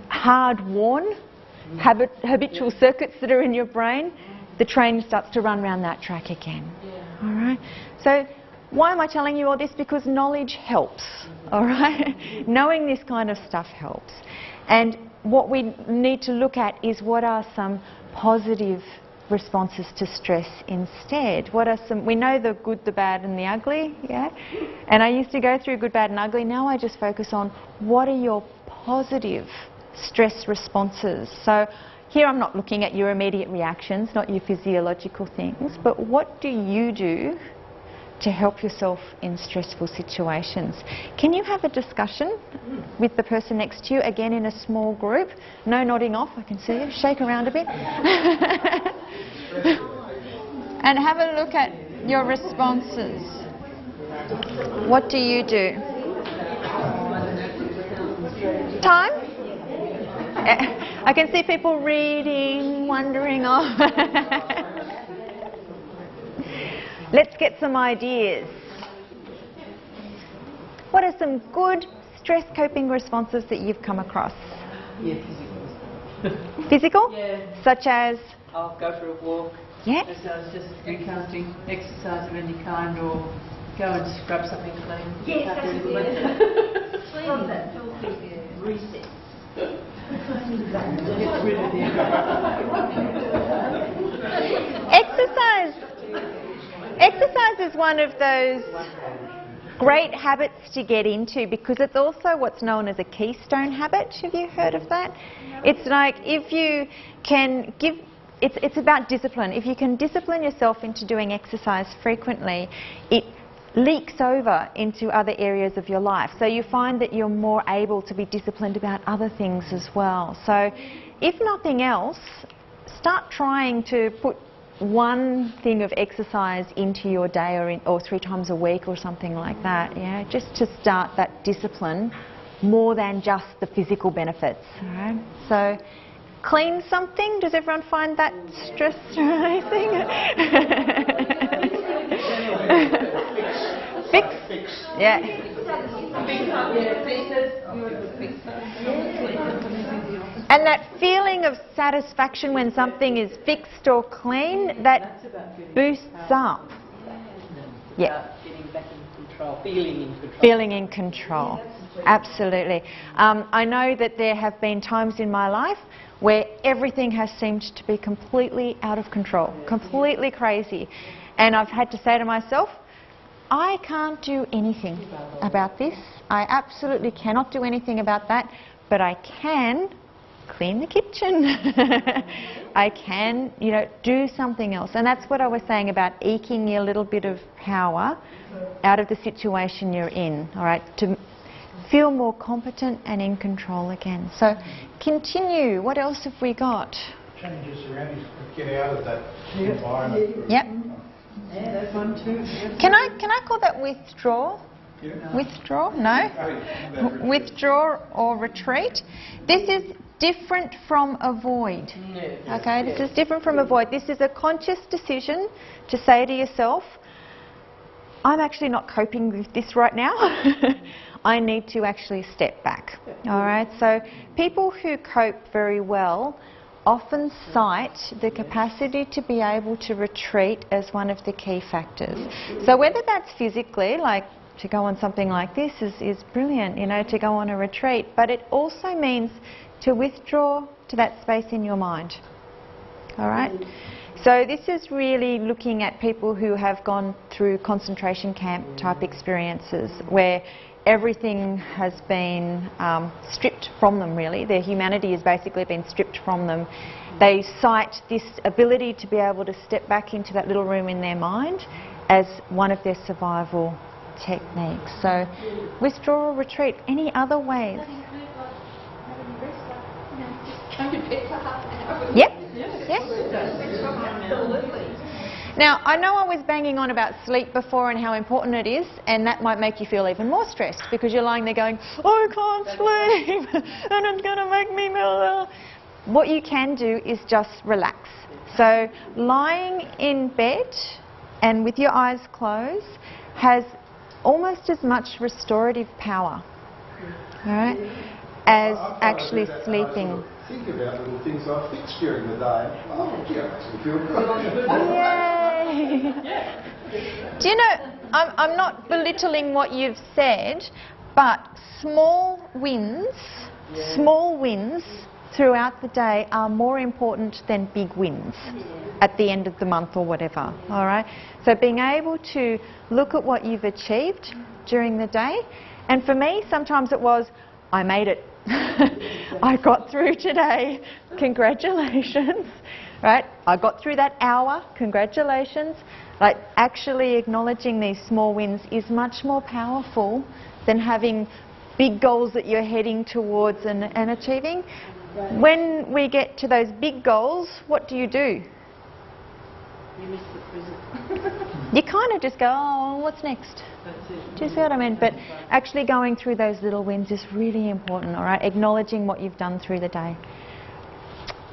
[SPEAKER 1] hard-worn habitual circuits that are in your brain, the train starts to run around that track again. All right. So why am I telling you all this? Because knowledge helps. All right. Knowing this kind of stuff helps. And what we need to look at is what are some positive responses to stress instead. What are some, we know the good, the bad and the ugly, yeah? And I used to go through good, bad and ugly. Now I just focus on what are your positive stress responses. So here I'm not looking at your immediate reactions, not your physiological things, but what do you do to help yourself in stressful situations? Can you have a discussion with the person next to you, again in a small group? No nodding off, I can see you. Shake around a bit. And have a look at your responses. What do you do? Time? I can see people reading, wandering off. Let's get some ideas. What are some good stress coping responses that you've come across?
[SPEAKER 9] Yeah, physical.
[SPEAKER 1] Physical?
[SPEAKER 9] Yeah.
[SPEAKER 1] Such as?
[SPEAKER 9] I'll go for a walk.
[SPEAKER 1] Yeah.
[SPEAKER 9] As I was just recounting, exercise of any kind, or go and scrub something clean.
[SPEAKER 2] Yes, that's it. Clean that filthy recess.
[SPEAKER 9] Get rid of the
[SPEAKER 1] Exercise is one of those great habits to get into because it's also what's known as a keystone habit. Have you heard of that? It's like if you can give, it's about discipline. If you can discipline yourself into doing exercise frequently, it leaks over into other areas of your life. So you find that you're more able to be disciplined about other things as well. So if nothing else, start trying to put one thing of exercise into your day or 3 times a week or something like that. Yeah, just to start that discipline more than just the physical benefits. All right? So clean something. Does everyone find that stress-relating? Fix. Yeah. And that feeling of satisfaction when something is fixed or clean, that boosts up. Yeah.
[SPEAKER 9] Getting back in control, feeling in control.
[SPEAKER 1] Feeling in control. Absolutely. I know that there have been times in my life where everything has seemed to be completely out of control, completely crazy. And I've had to say to myself, I can't do anything about this. I absolutely cannot do anything about that, but I can clean the kitchen. I can, do something else. And that's what I was saying about eking a little bit of power out of the situation you're in, all right, to feel more competent and in control again. So continue. What else have we got?
[SPEAKER 8] Changes around you, get out of that environment.
[SPEAKER 1] Yep.
[SPEAKER 6] Yeah, that's one too.
[SPEAKER 1] Can I call that withdraw? Withdraw? No? Withdraw or retreat. This is different from avoid. Okay, this is different from avoid. This is a conscious decision to say to yourself, I'm actually not coping with this right now. I need to actually step back. All right, so people who cope very well often cite the capacity to be able to retreat as one of the key factors. So whether that's physically, like to go on something like this is brilliant, to go on a retreat, but it also means to withdraw to that space in your mind. All right? So this is really looking at people who have gone through concentration camp type experiences where everything has been stripped from them, really. Their humanity has basically been stripped from them. They cite this ability to be able to step back into that little room in their mind as one of their survival techniques. So withdraw or retreat. Any other ways? Yep. Now, I know I was banging on about sleep before and how important it is, and that might make you feel even more stressed because you're lying there going, I can't sleep, and it's going to make me ill. What you can do is just relax. So lying in bed and with your eyes closed has almost as much restorative power, all right, as actually sleeping.
[SPEAKER 10] Think about little things I fix during the day. Oh, yeah, makes me feel good.
[SPEAKER 1] Yay! Do you know, I'm not belittling what you've said, but small wins throughout the day are more important than big wins at the end of the month or whatever, all right? So being able to look at what you've achieved during the day, and for me, sometimes it was, I made it. I got through today, congratulations, right? I got through that hour, congratulations. Like actually acknowledging these small wins is much more powerful than having big goals that you're heading towards and achieving. When we get to those big goals, what do?
[SPEAKER 7] You miss the present.
[SPEAKER 1] You kind of just go, oh, what's next? Do you see what I mean? But actually going through those little wins is really important, all right? Acknowledging what you've done through the day.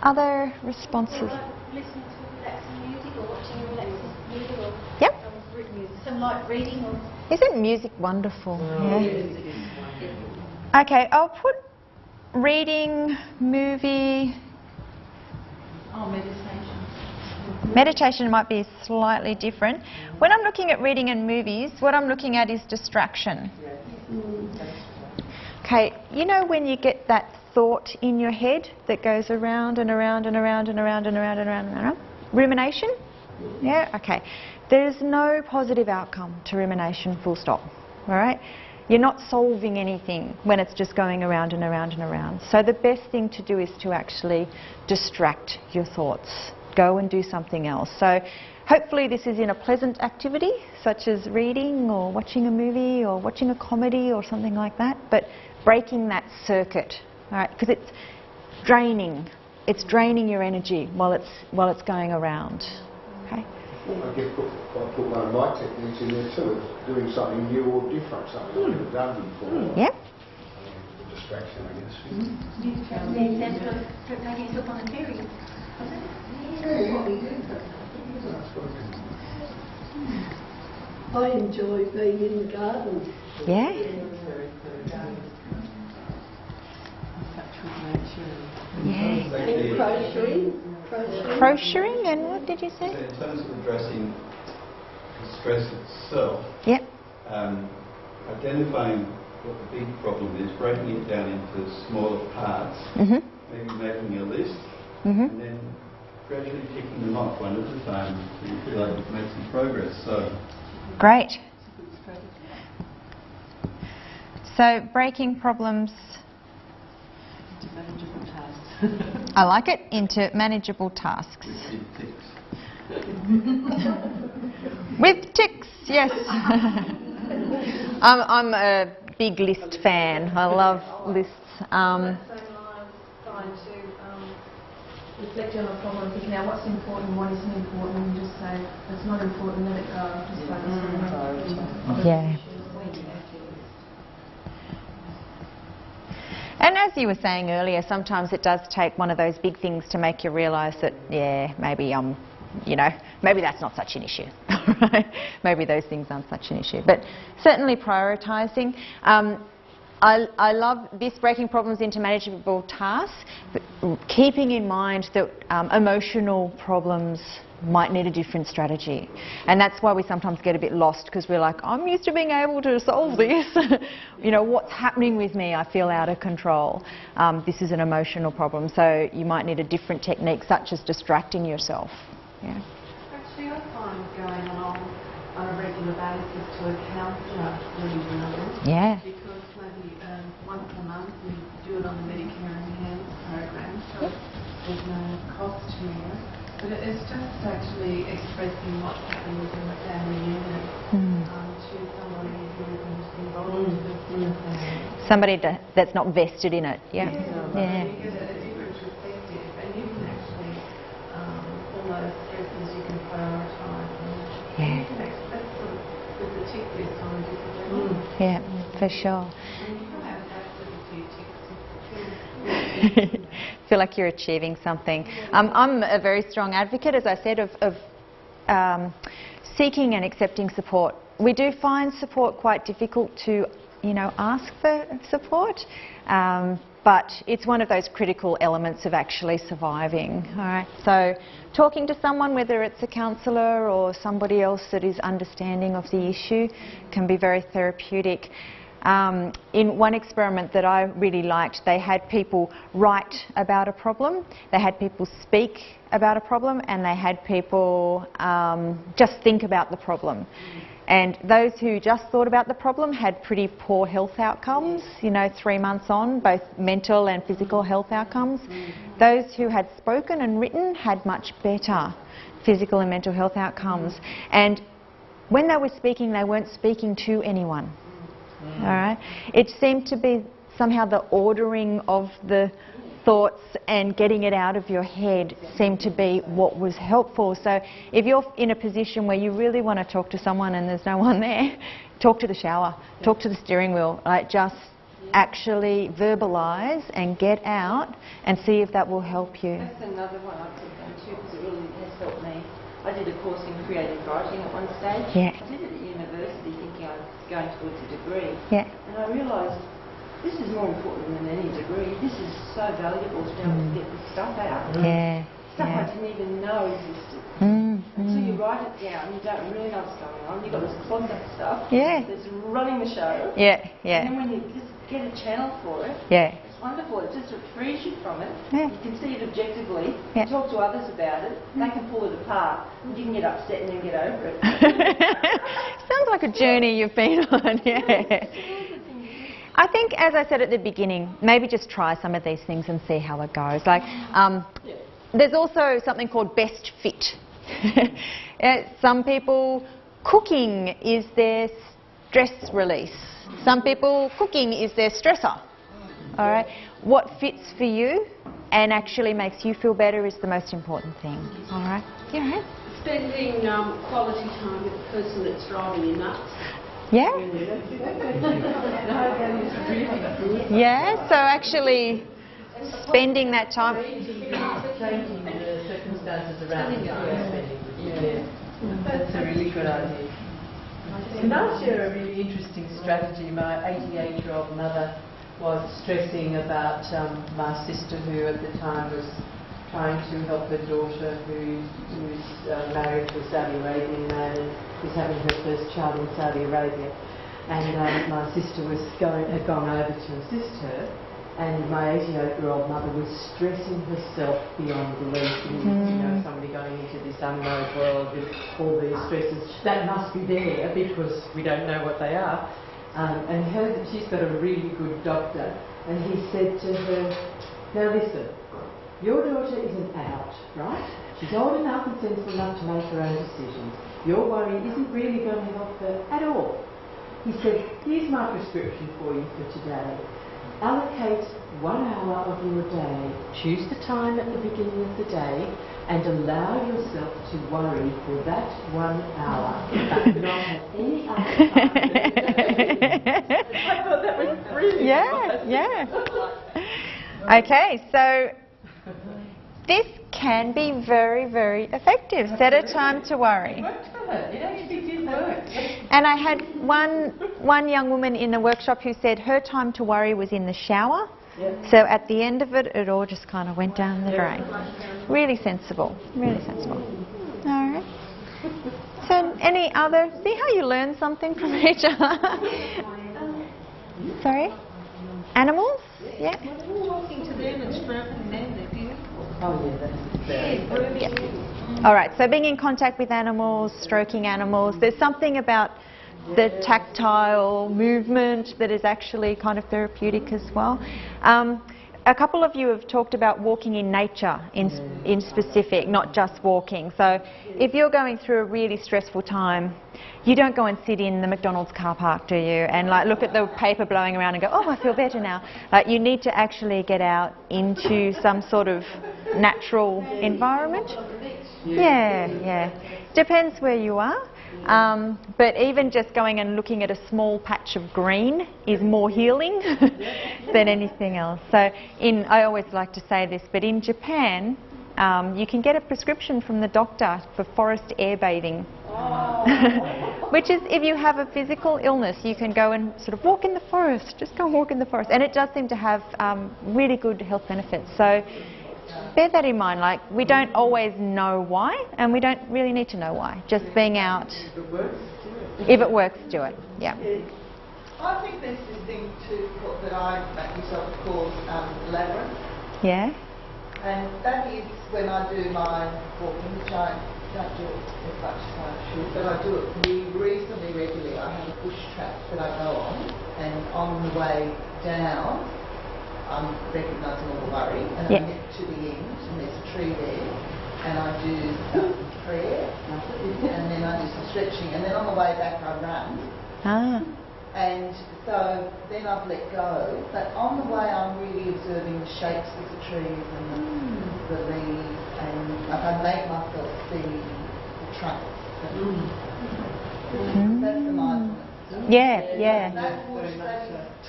[SPEAKER 1] Other responses?
[SPEAKER 3] Listening to relaxing music or watching a relaxing music or
[SPEAKER 1] Yep.
[SPEAKER 3] some light reading or...
[SPEAKER 1] Isn't music wonderful? Yeah. Okay, I'll put reading, movie...
[SPEAKER 6] Oh, meditation.
[SPEAKER 1] Meditation might be slightly different. When I'm looking at reading and movies, what I'm looking at is distraction. Okay, you know when you get that thought in your head that goes around and around and around and around and around and around and around? Rumination? Yeah? Okay. There's no positive outcome to rumination, full stop. All right? You're not solving anything when it's just going around and around and around. So the best thing to do is to actually distract your thoughts. Go and do something else. So hopefully this is in a pleasant activity, such as reading or watching a movie or watching a comedy or something like that, but breaking that circuit, all right, because it's draining. It's draining your energy while it's going around. Okay.
[SPEAKER 10] I guess I put one of my techniques in there too, of doing something new or different, something I've never done before.
[SPEAKER 1] Yep.
[SPEAKER 10] distraction, I guess.
[SPEAKER 3] Any sense of taking yourself on a ferry?
[SPEAKER 11] I enjoy being in the garden.
[SPEAKER 1] Yeah. Yeah.
[SPEAKER 11] And crocheting.
[SPEAKER 1] Crocheting, and what did you say?
[SPEAKER 5] So in terms of addressing the stress itself,
[SPEAKER 1] Yep.
[SPEAKER 5] identifying what the big problem is, breaking it down into smaller parts,
[SPEAKER 1] Mhm.
[SPEAKER 5] maybe making a list,
[SPEAKER 1] Mhm.
[SPEAKER 5] and then gradually ticking them off one at a time so you feel like you've made some progress. So,
[SPEAKER 1] Great. So breaking problems.
[SPEAKER 9] Into manageable tasks.
[SPEAKER 1] I like it, into manageable tasks.
[SPEAKER 5] with big ticks.
[SPEAKER 1] With ticks, yes. I'm a big list fan. I love lists.
[SPEAKER 3] Same lines, trying to reflect on a problem, thinking now what's important, what isn't important, and just say if it's not important, let it go. Just focus on other
[SPEAKER 1] Yeah.
[SPEAKER 3] issues.
[SPEAKER 1] And as you were saying earlier, sometimes it does take one of those big things to make you realise that, yeah, maybe maybe that's not such an issue. Right? Maybe those things aren't such an issue. But certainly prioritising. I love this, breaking problems into manageable tasks, but keeping in mind that emotional problems might need a different strategy. And that's why we sometimes get a bit lost, because we're like, I'm used to being able to solve this. What's happening with me? I feel out of control. This is an emotional problem. So you might need a different technique, such as distracting yourself. Yeah.
[SPEAKER 7] Actually, I find going along on a regular basis to a counsellor really relevant.
[SPEAKER 1] Yeah.
[SPEAKER 7] Because maybe once a month we do it on the Medicare Enhanced program, so there's no cost to me. But it's just actually expressing what's happening within the family unit to somebody who is involved in the family.
[SPEAKER 1] Somebody that's not vested in it. Yeah.
[SPEAKER 7] Yeah. You get a different perspective, and you can actually almost stresses you can prioritise.
[SPEAKER 1] Yeah.
[SPEAKER 7] You can actually, that's sort of with the tick list on a different level.
[SPEAKER 1] Yeah, for sure.
[SPEAKER 7] And you can have absolutely ticks.
[SPEAKER 1] Feel like you're achieving something. I'm a very strong advocate, as I said, of seeking and accepting support. We do find support quite difficult to, ask for support, but it's one of those critical elements of actually surviving. All right. So, talking to someone, whether it's a counsellor or somebody else that is understanding of the issue, can be very therapeutic. In one experiment that I really liked, they had people write about a problem, they had people speak about a problem, and they had people just think about the problem. And those who just thought about the problem had pretty poor health outcomes, 3 months on, both mental and physical health outcomes. Those who had spoken and written had much better physical and mental health outcomes. And when they were speaking, they weren't speaking to anyone. All right. It seemed to be somehow the ordering of the thoughts and getting it out of your head seemed to be what was helpful. So if you're in a position where you really want to talk to someone and there's no one there, talk to the shower, talk to the steering wheel. Just actually verbalise and get out and see if that will help you.
[SPEAKER 2] That's another one I put down too, because it really has helped me. I did a course in creative writing at one stage.
[SPEAKER 1] Yeah.
[SPEAKER 2] I did it at university thinking I was going towards a degree.
[SPEAKER 1] Yeah.
[SPEAKER 2] And I realised this is more important than any degree. This is so valuable to be able to get this stuff out.
[SPEAKER 1] Yeah.
[SPEAKER 2] Stuff
[SPEAKER 1] Yeah.
[SPEAKER 2] I didn't even know existed. Until you write it down, you don't really know what's going on. You've got this clogged up stuff
[SPEAKER 1] Yeah.
[SPEAKER 2] that's running the show.
[SPEAKER 1] Yeah.
[SPEAKER 2] And
[SPEAKER 1] Yeah.
[SPEAKER 2] then when you just get a channel for it,
[SPEAKER 1] Yeah.
[SPEAKER 2] it's wonderful. It just frees you from it.
[SPEAKER 1] Yeah.
[SPEAKER 2] You can see it objectively.
[SPEAKER 1] Yeah.
[SPEAKER 2] Talk to others about it. They can pull it apart. You can get upset and then get over it.
[SPEAKER 1] Sounds like a journey you've been on. Yeah. I think, as I said at the beginning, maybe just try some of these things and see how it goes. There's also something called best fit. Some people, cooking is their stress release. Some people, cooking is their stressor. All right. What fits for you and actually makes you feel better is the most important thing. All right. Yeah. Right.
[SPEAKER 7] Spending quality time with the person that's driving you nuts.
[SPEAKER 1] Yeah?
[SPEAKER 6] No, that is really good.
[SPEAKER 1] Yeah, so actually spending that time.
[SPEAKER 9] Changing the circumstances around you. Yeah. That's a really good idea. Can I share a really interesting strategy? My 88-year-old mother was stressing about my sister, who at the time was trying to help her daughter who's married to a Saudi Arabian man and was having her first child in Saudi Arabia. And my sister had gone over to assist her, and my 88-year-old mother was stressing herself beyond belief. Somebody going into this unknown world with all these stresses, that must be there because we don't know what they are. And she's got a really good doctor, and he said to her, now listen, your daughter is an adult, right? She's old enough and sensible enough to make her own decisions. Your worry isn't really going to help her at all. He said, here's my prescription for you for today. Allocate 1 hour of your day. Choose the time at the beginning of the day and allow yourself to worry for that 1 hour, but not at any other time. I thought that was brilliant.
[SPEAKER 1] Yeah. Okay, so this can be very, very effective. Set a time to worry.
[SPEAKER 6] It worked for her. It actually did work.
[SPEAKER 1] And I had one young woman in a workshop who said her time to worry was in the shower.
[SPEAKER 6] Yep.
[SPEAKER 1] So at the end of it, it all just kind of went down the drain. Really sensible. Really sensible. All right. So any other... See how you learn something from each other? Sorry? Animals? Yeah.
[SPEAKER 6] Talking to them and stroking them, they're beautiful. Oh yeah, that's
[SPEAKER 1] Yeah. All right, so being in contact with animals, stroking animals, there's something about the tactile movement that is actually kind of therapeutic as well. A couple of you have talked about walking in nature in specific, not just walking. So if you're going through a really stressful time, you don't go and sit in the McDonald's car park, do you? And like look at the paper blowing around and go, oh, I feel better now. Like you need to actually get out into some sort of natural environment. Yeah. Depends where you are. But even just going and looking at a small patch of green is more healing than anything else. So I always like to say this, but in Japan, you can get a prescription from the doctor for forest air bathing. Which is, if you have a physical illness, you can go and sort of walk in the forest, just go and walk in the forest. And it does seem to have really good health benefits. So bear that in mind, like we don't always know why, and we don't really need to know why. Just being out. If it works, do it. Yeah.
[SPEAKER 6] I think there's this thing too that I make myself call labyrinth.
[SPEAKER 1] Yeah.
[SPEAKER 6] And that is when I do my walking, which I don't do it as much as I should, but I do it reasonably regularly. I have a bush track that I go on, and on the way down, I'm recognising all the worry, and I get to the end, and there's a tree there, and I do some prayer, and then I do some stretching, and then on the way back I run. And so then I've let go, but on the way I'm really observing the shapes of the trees and the leaves, and like I make myself see the trunks. That's the mindfulness.
[SPEAKER 1] Yeah.
[SPEAKER 6] That is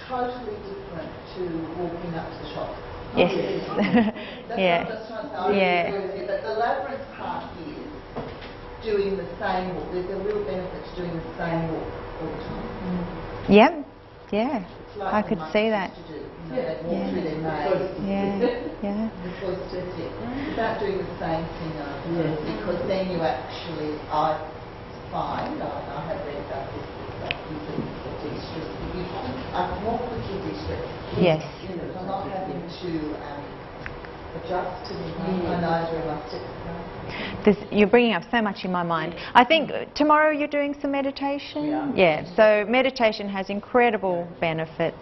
[SPEAKER 6] totally different to walking up to the shop.
[SPEAKER 1] Yes.
[SPEAKER 6] That's what I'm just trying to say. But the labyrinth part is doing the same walk. There's a real benefit to doing the same walk all the time.
[SPEAKER 1] Yeah.
[SPEAKER 6] Like
[SPEAKER 1] I could see that.
[SPEAKER 6] They walk through their maze.
[SPEAKER 1] Yeah.
[SPEAKER 6] Because without doing the same thing over, because then you actually, I find, I have read about this, that you can de-stress. I can more quickly de-stress.
[SPEAKER 1] Yes.
[SPEAKER 6] I'm not having to adjust to my nose or my stick.
[SPEAKER 1] You're bringing up so much in my mind. I think tomorrow you're doing some meditation? Yeah. So meditation has incredible benefits.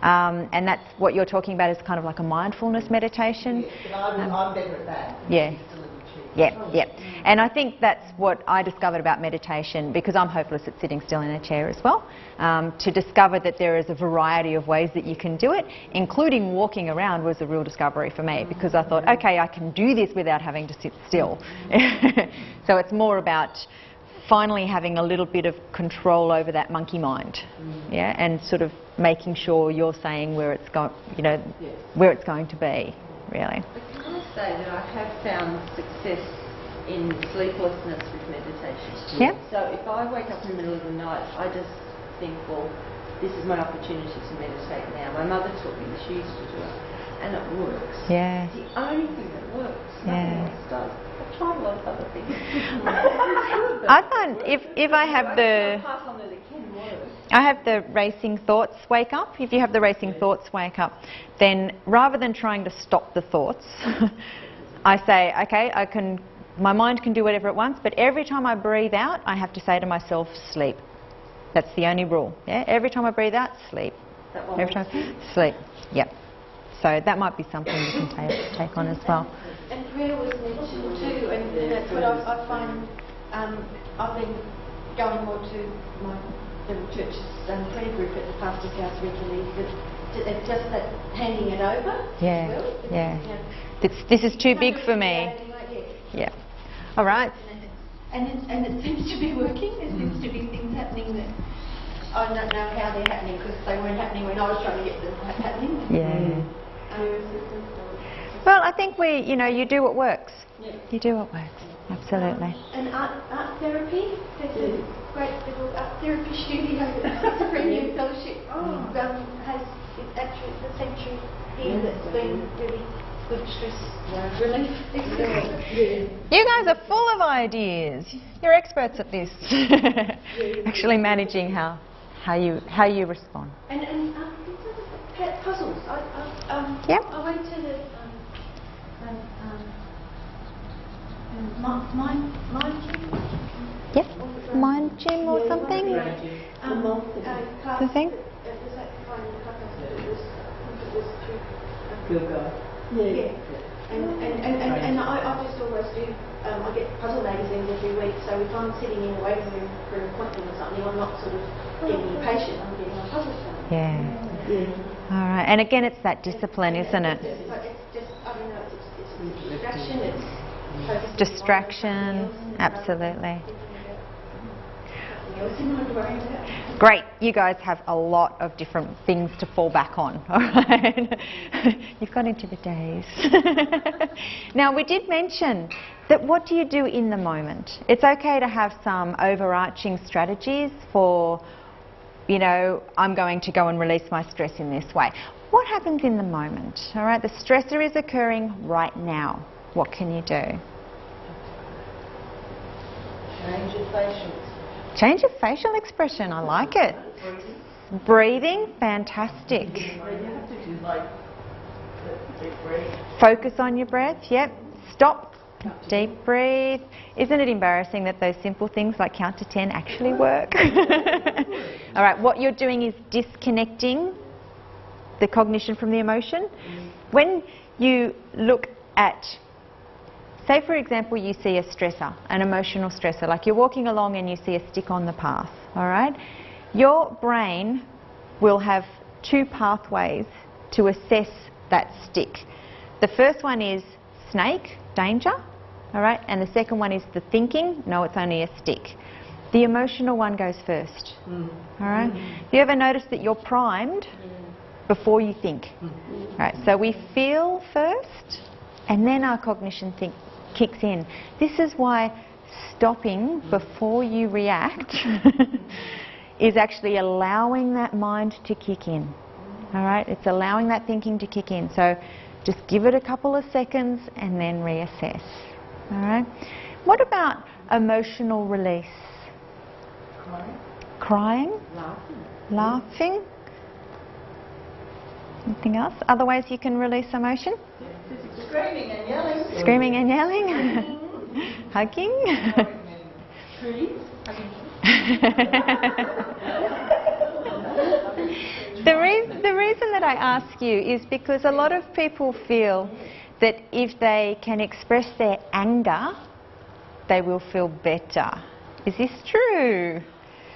[SPEAKER 1] And that's what you're talking about is kind of like a mindfulness meditation.
[SPEAKER 6] I'm better at that.
[SPEAKER 1] Yeah. And I think that's what I discovered about meditation, because I'm hopeless at sitting still in a chair as well, to discover that there is a variety of ways that you can do it, including walking around was a real discovery for me, because I thought, okay, I can do this without having to sit still. So it's more about finally having a little bit of control over that monkey mind, yeah, and sort of making sure you're saying where it's going, you know, where it's going to be, really.
[SPEAKER 2] But can I say that I have found success in sleeplessness with meditation?
[SPEAKER 1] Yeah.
[SPEAKER 2] So if I wake up in the middle of the night, I just think, well, this is my opportunity to meditate now. My mother taught me, she used to do it, and it works.
[SPEAKER 1] Yeah.
[SPEAKER 2] It's the only thing that works. Nothing else does. I've tried a lot of other things.
[SPEAKER 1] I find if I have the racing thoughts wake up, if you have the racing thoughts wake up, then rather than trying to stop the thoughts, I say, okay, my mind can do whatever it wants, but every time I breathe out, I have to say to myself, sleep. That's the only rule. Yeah? Every time I breathe out, sleep. Every time, sleep. Yep. So that might be something you can take on as well.
[SPEAKER 3] And prayer was mentioned too, and that's what I find. I've been going more to my little church's prayer group at the pastor's house regularly. It's just that handing it over.
[SPEAKER 1] Yeah,
[SPEAKER 3] Well,
[SPEAKER 1] yeah. This is too big for me. Yeah. All right.
[SPEAKER 3] And it seems to be working. There seems to be things happening that I don't know how they're happening because they weren't happening when I was trying to get them happening.
[SPEAKER 1] Yeah. Well, I think you do what works.
[SPEAKER 3] Yeah.
[SPEAKER 1] You do what works. Absolutely.
[SPEAKER 3] And art therapy. There's a great little art therapy studio at Schizophrenia Fellowship. Has actually the sanctuary here that's been really good stress relief.
[SPEAKER 1] You guys are full of ideas. You're experts at this. Actually managing how you respond.
[SPEAKER 3] And puzzles. I went to the mind gym.
[SPEAKER 1] Yep. Mind gym or something. Something.
[SPEAKER 3] Yeah. And I just always do. I get puzzle magazines every week, so if I'm sitting in a waiting room for an appointment or something, I'm not sort of getting impatient. I'm getting my puzzles done.
[SPEAKER 1] Yeah. All right. And again, it's that discipline, isn't it?
[SPEAKER 3] It's just, I don't know, it's distraction. It's focusing
[SPEAKER 1] distraction. Absolutely.
[SPEAKER 3] else in my brain.
[SPEAKER 1] Great, you guys have a lot of different things to fall back on, all right? You've got into the days. Now, we did mention that what do you do in the moment? It's okay to have some overarching strategies for, you know, I'm going to go and release my stress in this way. What happens in the moment? All right, the stressor is occurring right now. What can you do?
[SPEAKER 2] Change your facial.
[SPEAKER 1] Change your facial expression. I like it. Breathing, fantastic. Focus on your breath. Yep. Stop. Deep breathe. Isn't it embarrassing that those simple things like count to 10 actually work? All right. What you're doing is disconnecting the cognition from the emotion. When you look at, say for example, you see a stressor, an emotional stressor, like you're walking along and you see a stick on the path, all right? Your brain will have two pathways to assess that stick. The first one is snake, danger, all right? And the second one is the thinking, no, it's only a stick. The emotional one goes first, all right? Have you ever noticed that you're primed before you think? All right, so we feel first and then our cognition kicks in. This is why stopping before you react is actually allowing that mind to kick in. All right, it's allowing that thinking to kick in. So just give it a couple of seconds and then reassess. All right. What about emotional release? Crying? Laughing? Anything else? Other ways you can release emotion?
[SPEAKER 6] Screaming and yelling.
[SPEAKER 1] Screaming and yelling. Hugging.
[SPEAKER 6] Trees.
[SPEAKER 1] The reason that I ask you is because a lot of people feel that if they can express their anger, they will feel better. Is this true?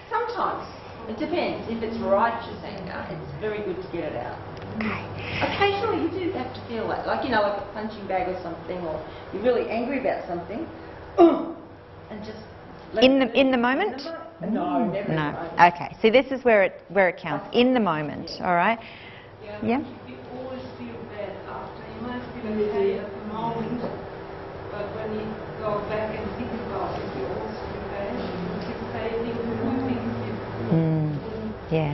[SPEAKER 2] Sometimes. It depends. If it's righteous anger, it's very good to get it out. Occasionally you do have to feel that, like, you know, like a punching bag or something, or you're really angry about something, and just
[SPEAKER 1] In the moment?
[SPEAKER 2] No, never in the
[SPEAKER 1] No.
[SPEAKER 2] moment.
[SPEAKER 1] Okay. See, this is where it counts. In the moment. All right. Yeah.
[SPEAKER 7] You always feel bad after. You might feel okay at the moment, but when you go back and think about it, you always feel bad. You say things
[SPEAKER 1] Yeah.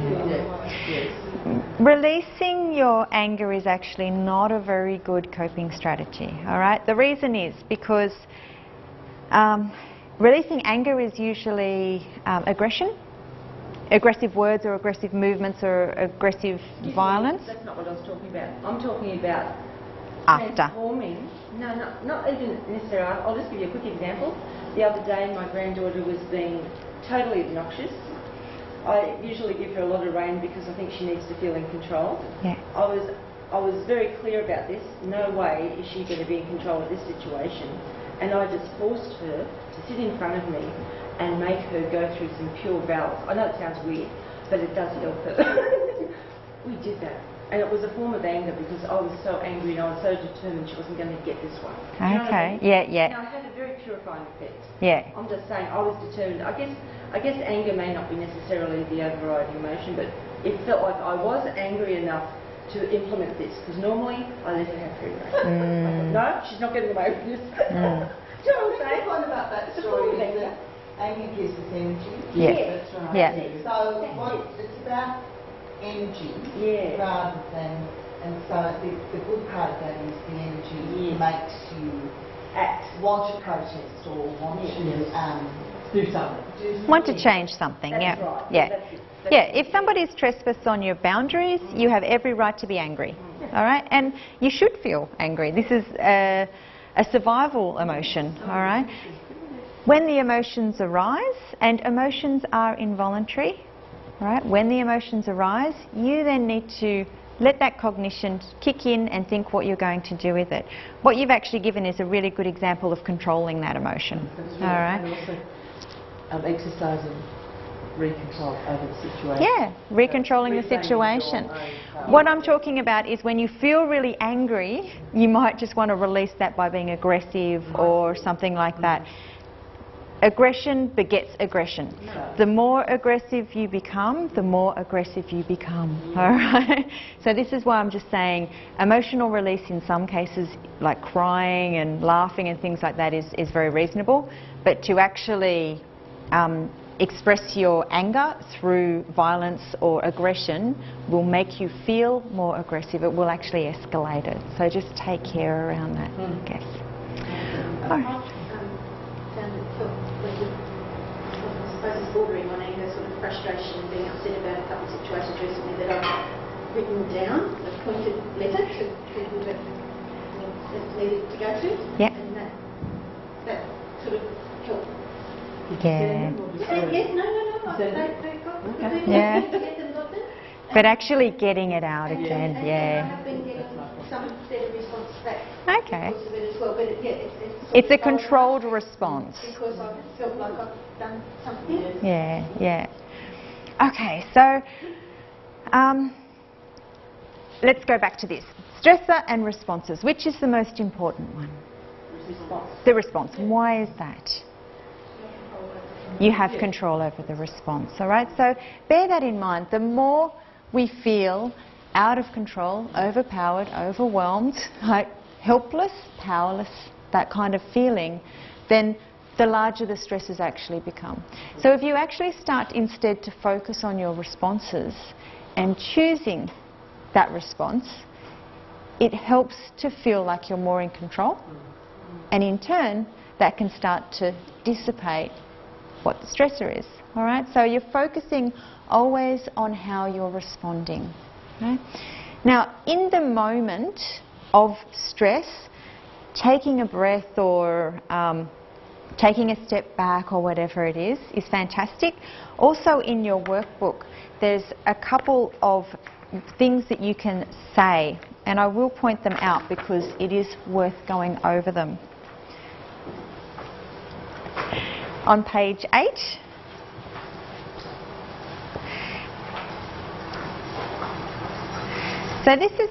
[SPEAKER 1] Releasing your anger is actually not a very good coping strategy. All right. The reason is because releasing anger is usually aggression. Aggressive words or aggressive movements or aggressive violence.
[SPEAKER 2] That's not what I was talking about. I'm talking about
[SPEAKER 1] After.
[SPEAKER 2] transforming. No, not even necessarily. I'll just give you a quick example. The other day my granddaughter was being totally obnoxious. I usually give her a lot of rein because I think she needs to feel in control.
[SPEAKER 1] Yeah.
[SPEAKER 2] I was very clear about this. No way is she going to be in control of this situation. And I just forced her to sit in front of me and make her go through some pure vowels. I know it sounds weird, but it does help her. We did that. And it was a form of anger because I was so angry and I was so determined she wasn't going to get this one. Do you know what I mean?
[SPEAKER 1] Yeah.
[SPEAKER 2] Now, it had a very purifying effect.
[SPEAKER 1] Yeah.
[SPEAKER 2] I'm just saying I was determined. I guess anger may not be necessarily the overriding emotion, but it felt like I was angry enough to implement this because normally I let her have free rein. I thought, no, she's not getting away with this. Do you know what I'm saying?
[SPEAKER 6] The point about that story is that anger gives us energy.
[SPEAKER 1] Yes.
[SPEAKER 6] That's right.
[SPEAKER 1] Yeah.
[SPEAKER 6] So it's about energy rather than, and so the good part of that is the energy makes you want to protest or want to
[SPEAKER 9] Do something.
[SPEAKER 1] Want to change something.
[SPEAKER 2] That's
[SPEAKER 1] Yeah.
[SPEAKER 2] right.
[SPEAKER 1] Yeah.
[SPEAKER 2] That's it.
[SPEAKER 1] Yeah, if somebody's trespassed on your boundaries, you have every right to be angry. All right? And you should feel angry. This is a survival emotion. All right? When the emotions arise, and emotions are involuntary, all right? When the emotions arise, you then need to let that cognition kick in and think what you're going to do with it. What you've actually given is a really good example of controlling that emotion. All right?
[SPEAKER 9] And also exercising recontrol over the situation.
[SPEAKER 1] Yeah, recontrolling the situation. What I'm talking about is when you feel really angry, you might just want to release that by being aggressive or something like that. Aggression begets aggression. The more aggressive you become, the more aggressive you become. All right? So this is why I'm just saying emotional release in some cases, like crying and laughing and things like that, is very reasonable. But to actually express your anger through violence or aggression will make you feel more aggressive. It will actually escalate it. So just take care around that, I guess. All right.
[SPEAKER 3] I suppose it's bordering on anger, sort of frustration and being upset about a couple of situations recently that I've written down, a pointed letter to people that needed to go to.
[SPEAKER 1] Yeah.
[SPEAKER 3] And that sort of helped.
[SPEAKER 1] Yeah.
[SPEAKER 3] Yes, no. They got
[SPEAKER 1] Yeah.
[SPEAKER 3] get them got them.
[SPEAKER 1] But actually getting it out again,
[SPEAKER 3] And I
[SPEAKER 1] yeah.
[SPEAKER 3] have been getting some better response back
[SPEAKER 1] Okay.
[SPEAKER 3] because of it as well. But
[SPEAKER 1] It's a controlled response.
[SPEAKER 3] because I felt like I've done something.
[SPEAKER 1] Yeah. Okay, so let's go back to this. Stressor and responses. Which is the most important one?
[SPEAKER 2] Response.
[SPEAKER 1] The response. Why is that? You have control over the response, all right? So bear that in mind. The more we feel out of control, overpowered, overwhelmed, like helpless, powerless, that kind of feeling, then the larger the stresses actually become. So if you actually start instead to focus on your responses and choosing that response, it helps to feel like you're more in control. And in turn, that can start to dissipate what the stressor is. All right? So you're focusing always on how you're responding. Okay? Now, in the moment of stress, taking a breath or taking a step back or whatever it is fantastic. Also in your workbook, there's a couple of things that you can say, and I will point them out because it is worth going over them. On page 8, so this is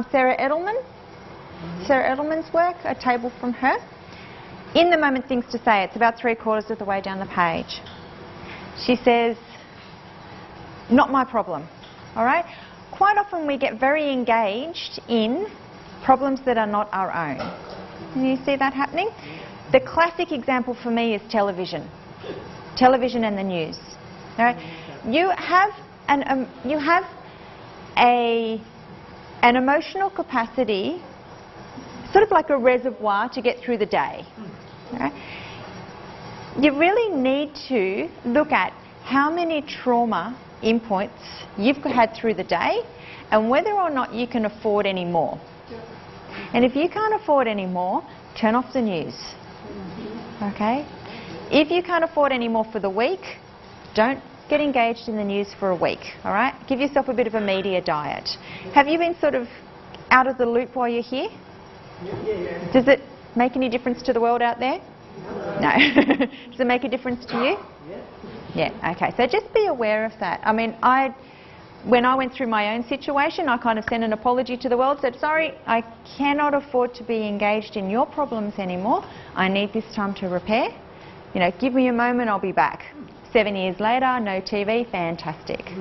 [SPEAKER 1] Sarah Edelman's work, a table from her. in the moment things to say. It's about 3/4 of the way down the page. She says, not my problem. All right? Quite often we get very engaged in problems that are not our own. Can you see that happening? The classic example for me is television. Television and the news. All right? You have an emotional capacity, sort of like a reservoir to get through the day. All right? You really need to look at how many trauma inputs you've had through the day and whether or not you can afford any more. And if you can't afford any more, turn off the news. Okay? If you can't afford any more for the week, don't get engaged in the news for a week. All right? Give yourself a bit of a media diet. Have you been sort of out of the loop while you're here?
[SPEAKER 11] Yeah.
[SPEAKER 1] Does it make any difference to the world out there? No. Does it make a difference to you? Yeah, okay. So just be aware of that. I mean, when I went through my own situation, I kind of sent an apology to the world, said, sorry, I cannot afford to be engaged in your problems anymore. I need this time to repair. You know, give me a moment, I'll be back. 7 years later, no TV, fantastic.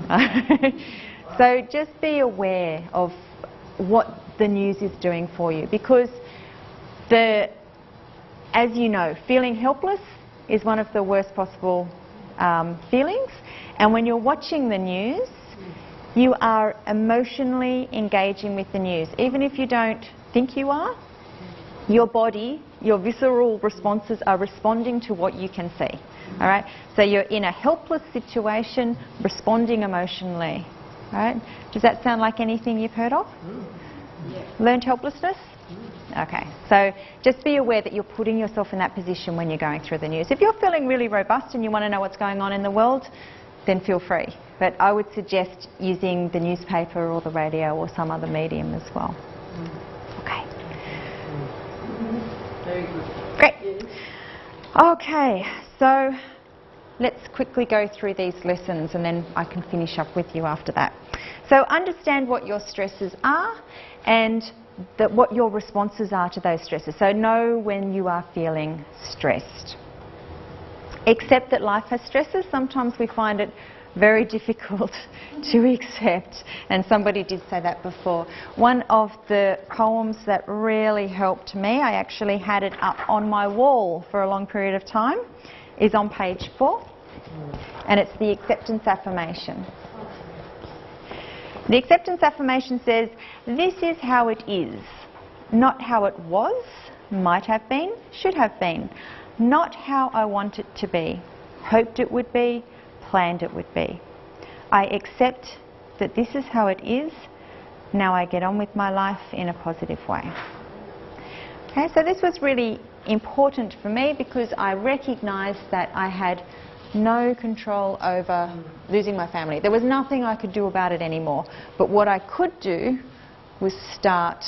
[SPEAKER 1] So just be aware of what the news is doing for you, because as you know, feeling helpless is one of the worst possible feelings, and when you're watching the news, you are emotionally engaging with the news. Even if you don't think you are, your body, your visceral responses are responding to what you can see. All right? So you're in a helpless situation, responding emotionally. All right? Does that sound like anything you've heard of? Learned helplessness? Okay, so just be aware that you're putting yourself in that position when you're going through the news. If you're feeling really robust and you want to know what's going on in the world, then feel free. But I would suggest using the newspaper or the radio or some other medium as well. Okay.
[SPEAKER 9] Very good.
[SPEAKER 1] Great. Okay, so let's quickly go through these lessons and then I can finish up with you after that. So understand what your stresses are and what your responses are to those stresses. So know when you are feeling stressed. Accept that life has stresses. Sometimes we find it very difficult to accept, and somebody did say that before. One of the poems that really helped me, I actually had it up on my wall for a long period of time, is on page 4, and it's the acceptance affirmation. The acceptance affirmation says, this is how it is, not how it was, might have been, should have been, not how I want it to be, hoped it would be, planned it would be. I accept that this is how it is, now I get on with my life in a positive way. Okay, so this was really important for me because I recognised that I had no control over losing my family. There was nothing I could do about it anymore. But what I could do was start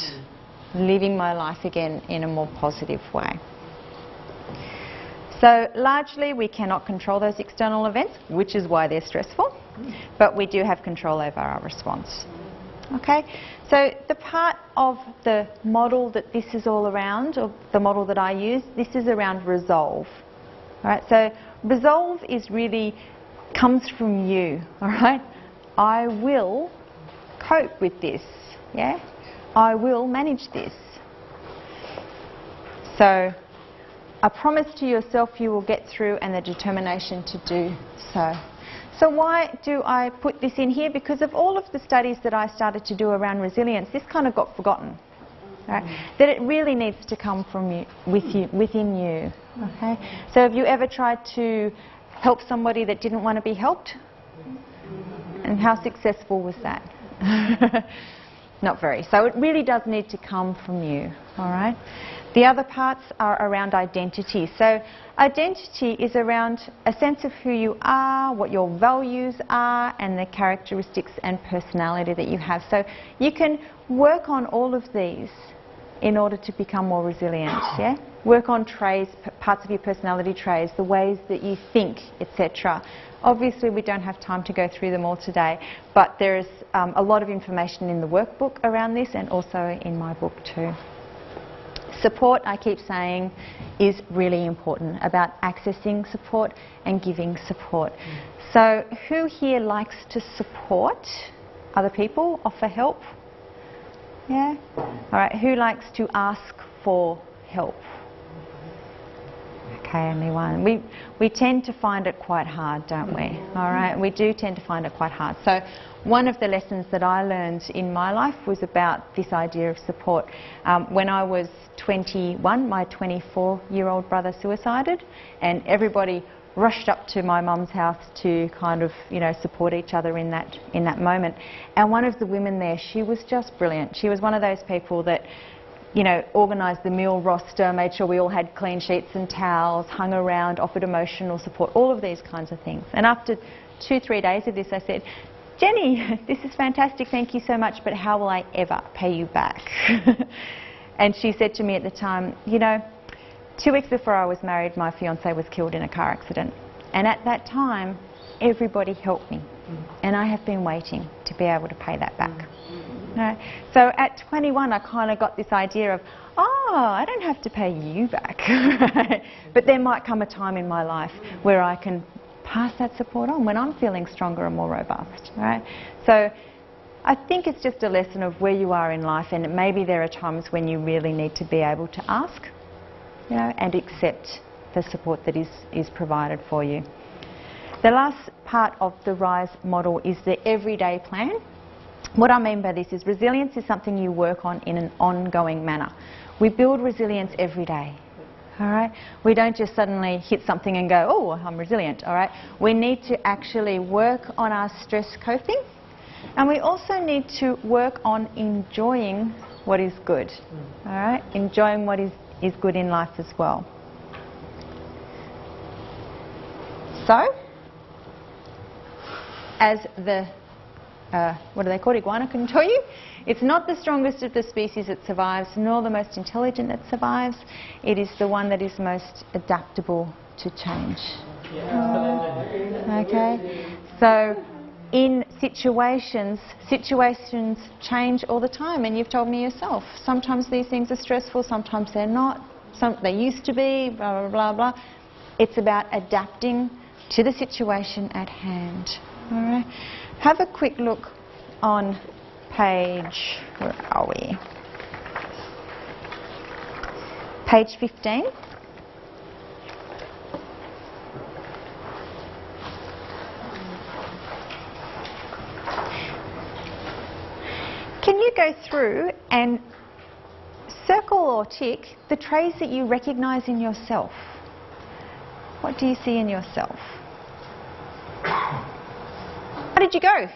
[SPEAKER 1] living my life again in a more positive way. So largely we cannot control those external events, which is why they're stressful, but we do have control over our response. Okay, so the part of the model that this is all around, or the model that I use, this is around resolve. All right, so resolve is really comes from you. All right, I will cope with this. Yeah, I will manage this. So a promise to yourself you will get through, and the determination to do so. So why do I put this in here? Because of all of the studies that I started to do around resilience, this kind of got forgotten. Right? That it really needs to come from you, within you. Okay? So have you ever tried to help somebody that didn't want to be helped? And how successful was that? Not very. So it really does need to come from you. All right? The other parts are around identity. So identity is around a sense of who you are, what your values are, and the characteristics and personality that you have. So you can work on all of these in order to become more resilient. Yeah? Work on traits, parts of your personality traits, the ways that you think, etc. Obviously we don't have time to go through them all today, but there is a lot of information in the workbook around this and also in my book too. Support, I keep saying, is really important, about accessing support and giving support. So who here likes to support other people, offer help? Yeah? All right, who likes to ask for help? Okay, only one. We tend to find it quite hard, don't we? All right, we do tend to find it quite hard. So one of the lessons that I learned in my life was about this idea of support. When I was 21, my 24-year-old brother suicided, and everybody rushed up to my mum's house to kind of, you know, support each other in that moment. And one of the women there, she was just brilliant. She was one of those people that, you know, organised the meal roster, made sure we all had clean sheets and towels, hung around, offered emotional support, all of these kinds of things. And after 2-3 days of this, I said, Jenny, this is fantastic, thank you so much, but how will I ever pay you back? And she said to me at the time, you know, 2 weeks before I was married, my fiancé was killed in a car accident. And at that time, everybody helped me. And I have been waiting to be able to pay that back. No. So at 21, I kind of got this idea of, oh, I don't have to pay you back. But there might come a time in my life where I can pass that support on when I'm feeling stronger and more robust. Right? So I think it's just a lesson of where you are in life, and maybe there are times when you really need to be able to ask, you know, and accept the support that is provided for you. The last part of the RISE model is the everyday plan. What I mean by this is resilience is something you work on in an ongoing manner. We build resilience every day. All right? We don't just suddenly hit something and go, oh, I'm resilient. All right? We need to actually work on our stress coping, and we also need to work on enjoying what is good. All right? Enjoying what is good in life as well. So, as the what do they call it? Iguana can tell you. It's not the strongest of the species that survives, nor the most intelligent that survives. It is the one that is most adaptable to change. Okay? So in situations change all the time, and you've told me yourself. Sometimes these things are stressful, sometimes they're not. They used to be, blah, blah, blah, blah. It's about adapting to the situation at hand. All right? Have a quick look on page, where are we? Page 15. Can you go through and circle or tick the traits that you recognise in yourself? What do you see in yourself? How did you go?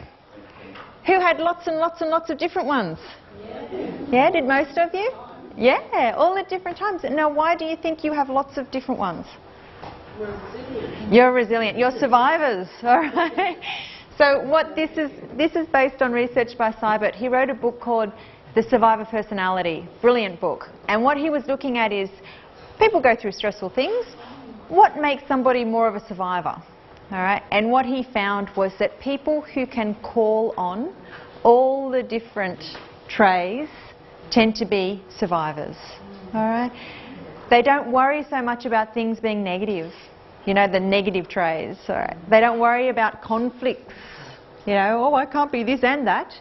[SPEAKER 1] Who had lots and lots and lots of different ones? Yeah, did most of you? Yeah, all at different times. Now, why do you think you have lots of different ones?
[SPEAKER 7] We're resilient.
[SPEAKER 1] You're resilient. You're survivors, all right? So what this is based on research by Seibert. He wrote a book called The Survivor Personality. Brilliant book. And what he was looking at is people go through stressful things. What makes somebody more of a survivor? All right, and what he found was that people who can call on all the different traits tend to be survivors. All right, they don't worry so much about things being negative, you know, the negative traits. All right, they don't worry about conflicts. You know, oh, I can't be this and that.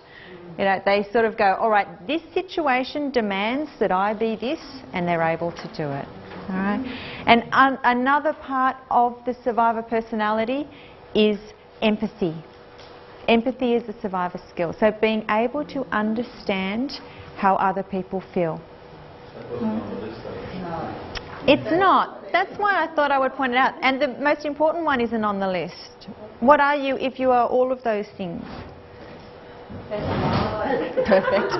[SPEAKER 1] You know, they sort of go, all right, this situation demands that I be this, and they're able to do it. All right. And another part of the survivor personality is empathy. Empathy is a survivor skill. So being able to understand how other people feel. It's not. That's why I thought I would point it out. And the most important one isn't on the list. What are you if you are all of those things? Perfect.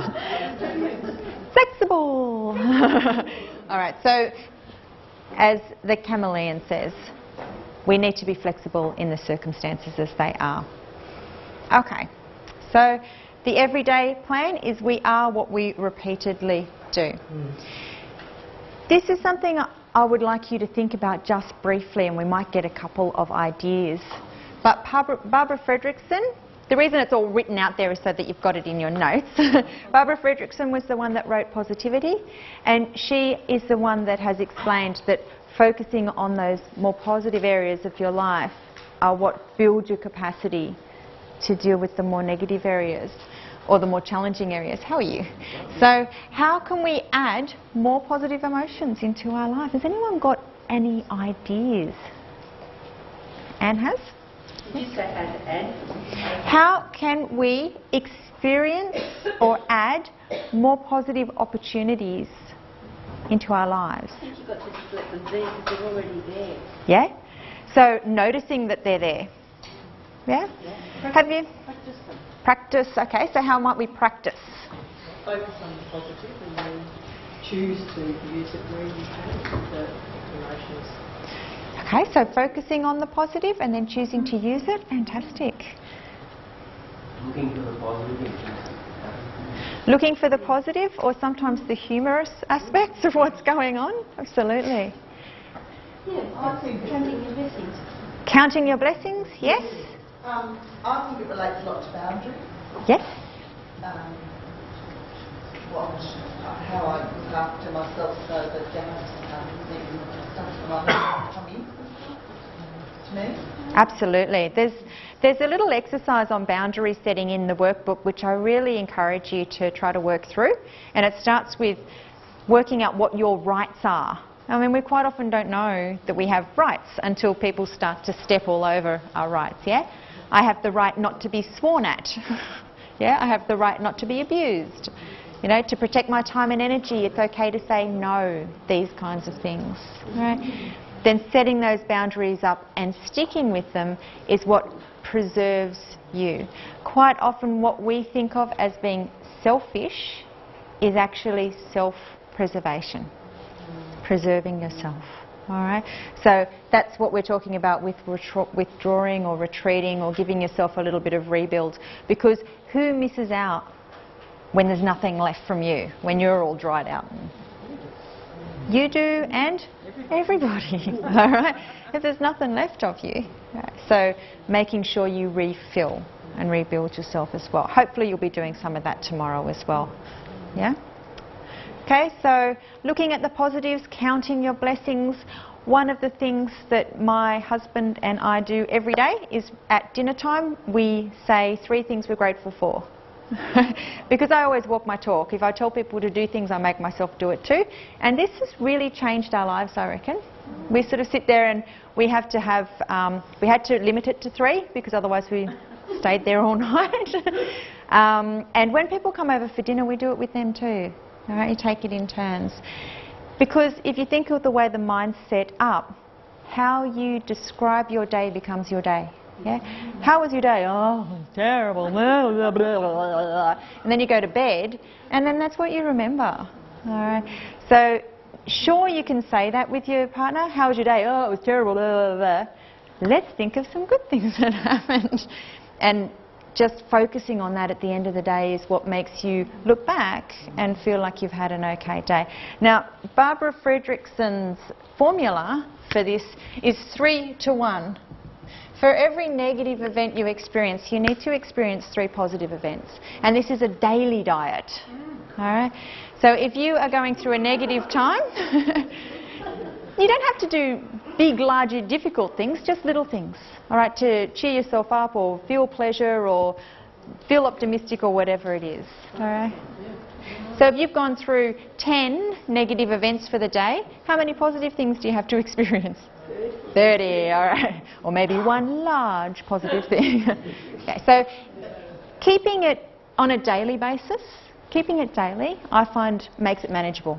[SPEAKER 1] Flexible. All right. So, as the chameleon says, we need to be flexible in the circumstances as they are. Okay, so the everyday plan is we are what we repeatedly do. This is something I would like you to think about just briefly, and we might get a couple of ideas. But Barbara Fredrickson the reason it's all written out there is so that you've got it in your notes. Barbara Fredrickson was the one that wrote Positivity, and she is the one that has explained that focusing on those more positive areas of your life are what build your capacity to deal with the more negative areas or the more challenging areas. How are you? So how can we add more positive emotions into our life? Has anyone got any ideas? Anne has?
[SPEAKER 2] Did you say Anne?
[SPEAKER 1] How can we experience or add more positive opportunities into our lives?
[SPEAKER 2] I think you've got to just let them be because they're already there.
[SPEAKER 1] Yeah? So noticing that they're there. Yeah? Have you?
[SPEAKER 9] Practice them.
[SPEAKER 1] Practice, okay. So how might we practice?
[SPEAKER 9] Focus on the positive and then choose to use it where you can, the emotions.
[SPEAKER 1] Okay, so focusing on the positive and then choosing to use it. Fantastic.
[SPEAKER 4] Looking for the positive.
[SPEAKER 1] Looking for the positive or sometimes the humorous aspects of what's going on. Absolutely.
[SPEAKER 3] Yeah, I think counting your blessings.
[SPEAKER 1] Counting your blessings, yes.
[SPEAKER 6] I think it relates a lot to boundaries.
[SPEAKER 1] Yes.
[SPEAKER 6] How I look after myself so that negative stuff from others come in to me.
[SPEAKER 1] Absolutely. There's a little exercise on boundary setting in the workbook which I really encourage you to try to work through, and it starts with working out what your rights are. I mean, we quite often don't know that we have rights until people start to step all over our rights, yeah? I have the right not to be sworn at. Yeah, I have the right not to be abused. You know, to protect my time and energy, it's okay to say no, these kinds of things, right? Then setting those boundaries up and sticking with them is what preserves you. Quite often what we think of as being selfish is actually self-preservation. Preserving yourself. All right. So that's what we're talking about with withdrawing or retreating or giving yourself a little bit of rebuild. Because who misses out when there's nothing left from you, when you're all dried out? You do, and everybody. All right. If there's nothing left of you, right. So making sure you refill and rebuild yourself as well. Hopefully you'll be doing some of that tomorrow as well. Yeah. Okay, so looking at the positives, counting your blessings. One of the things that my husband and I do every day is at dinner time, we say 3 things we're grateful for. Because I always walk my talk. If I tell people to do things, I make myself do it too. And this has really changed our lives, I reckon. We sort of sit there and we have to have, we had to limit it to 3 because otherwise we stayed there all night. And when people come over for dinner, we do it with them too. All right, you take it in turns. Because if you think of the way the mind's set up, how you describe your day becomes your day. Yeah? How was your day? Oh, terrible. Blah, blah, blah, blah. And then you go to bed, and then that's what you remember. All right. So, sure, you can say that with your partner. How was your day? Oh, it was terrible. Blah, blah, blah. Let's think of some good things that happened. And just focusing on that at the end of the day is what makes you look back and feel like you've had an okay day. Now, Barbara Fredrickson's formula for this is 3 to 1. For every negative event you experience, you need to experience 3 positive events. And this is a daily diet. All right? So if you are going through a negative time, you don't have to do big, large, difficult things, just little things, all right, to cheer yourself up or feel pleasure or feel optimistic or whatever it is, all right? So if you've gone through 10 negative events for the day, how many positive things do you have to experience? 30, all right. Or maybe 1 large positive thing. Okay, so keeping it on a daily basis, keeping it daily, I find makes it manageable.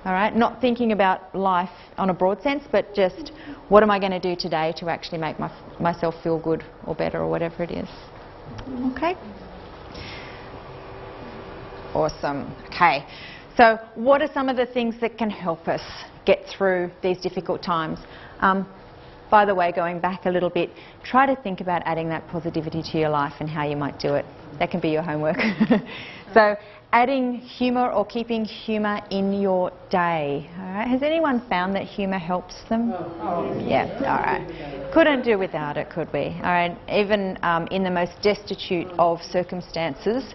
[SPEAKER 1] All right, not thinking about life on a broad sense, but just what am I going to do today to actually make myself feel good or better or whatever it is. Okay. Awesome. Okay. So what are some of the things that can help us get through these difficult times? By the way, going back a little bit, try to think about adding that positivity to your life and how you might do it. That can be your homework. So adding humour or keeping humour in your day. All right. Has anyone found that humour helps them? Yeah. All right. Couldn't do without it, could we? All right. Even in the most destitute of circumstances,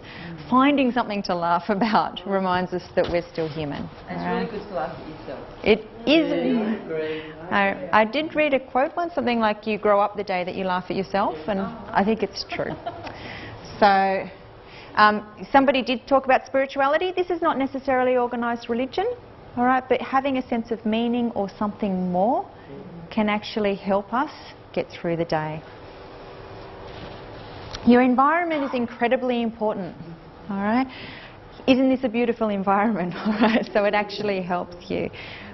[SPEAKER 1] finding something to laugh about reminds us that we're still human.
[SPEAKER 9] And it's really good to laugh at yourself.
[SPEAKER 1] It is. I did read a quote once, something like, you grow up the day that you laugh at yourself, and I think it's true. So somebody did talk about spirituality. This is not necessarily organised religion, all right, but having a sense of meaning or something more can actually help us get through the day. Your environment is incredibly important, all right. Isn't this a beautiful environment? All right, so it actually helps you.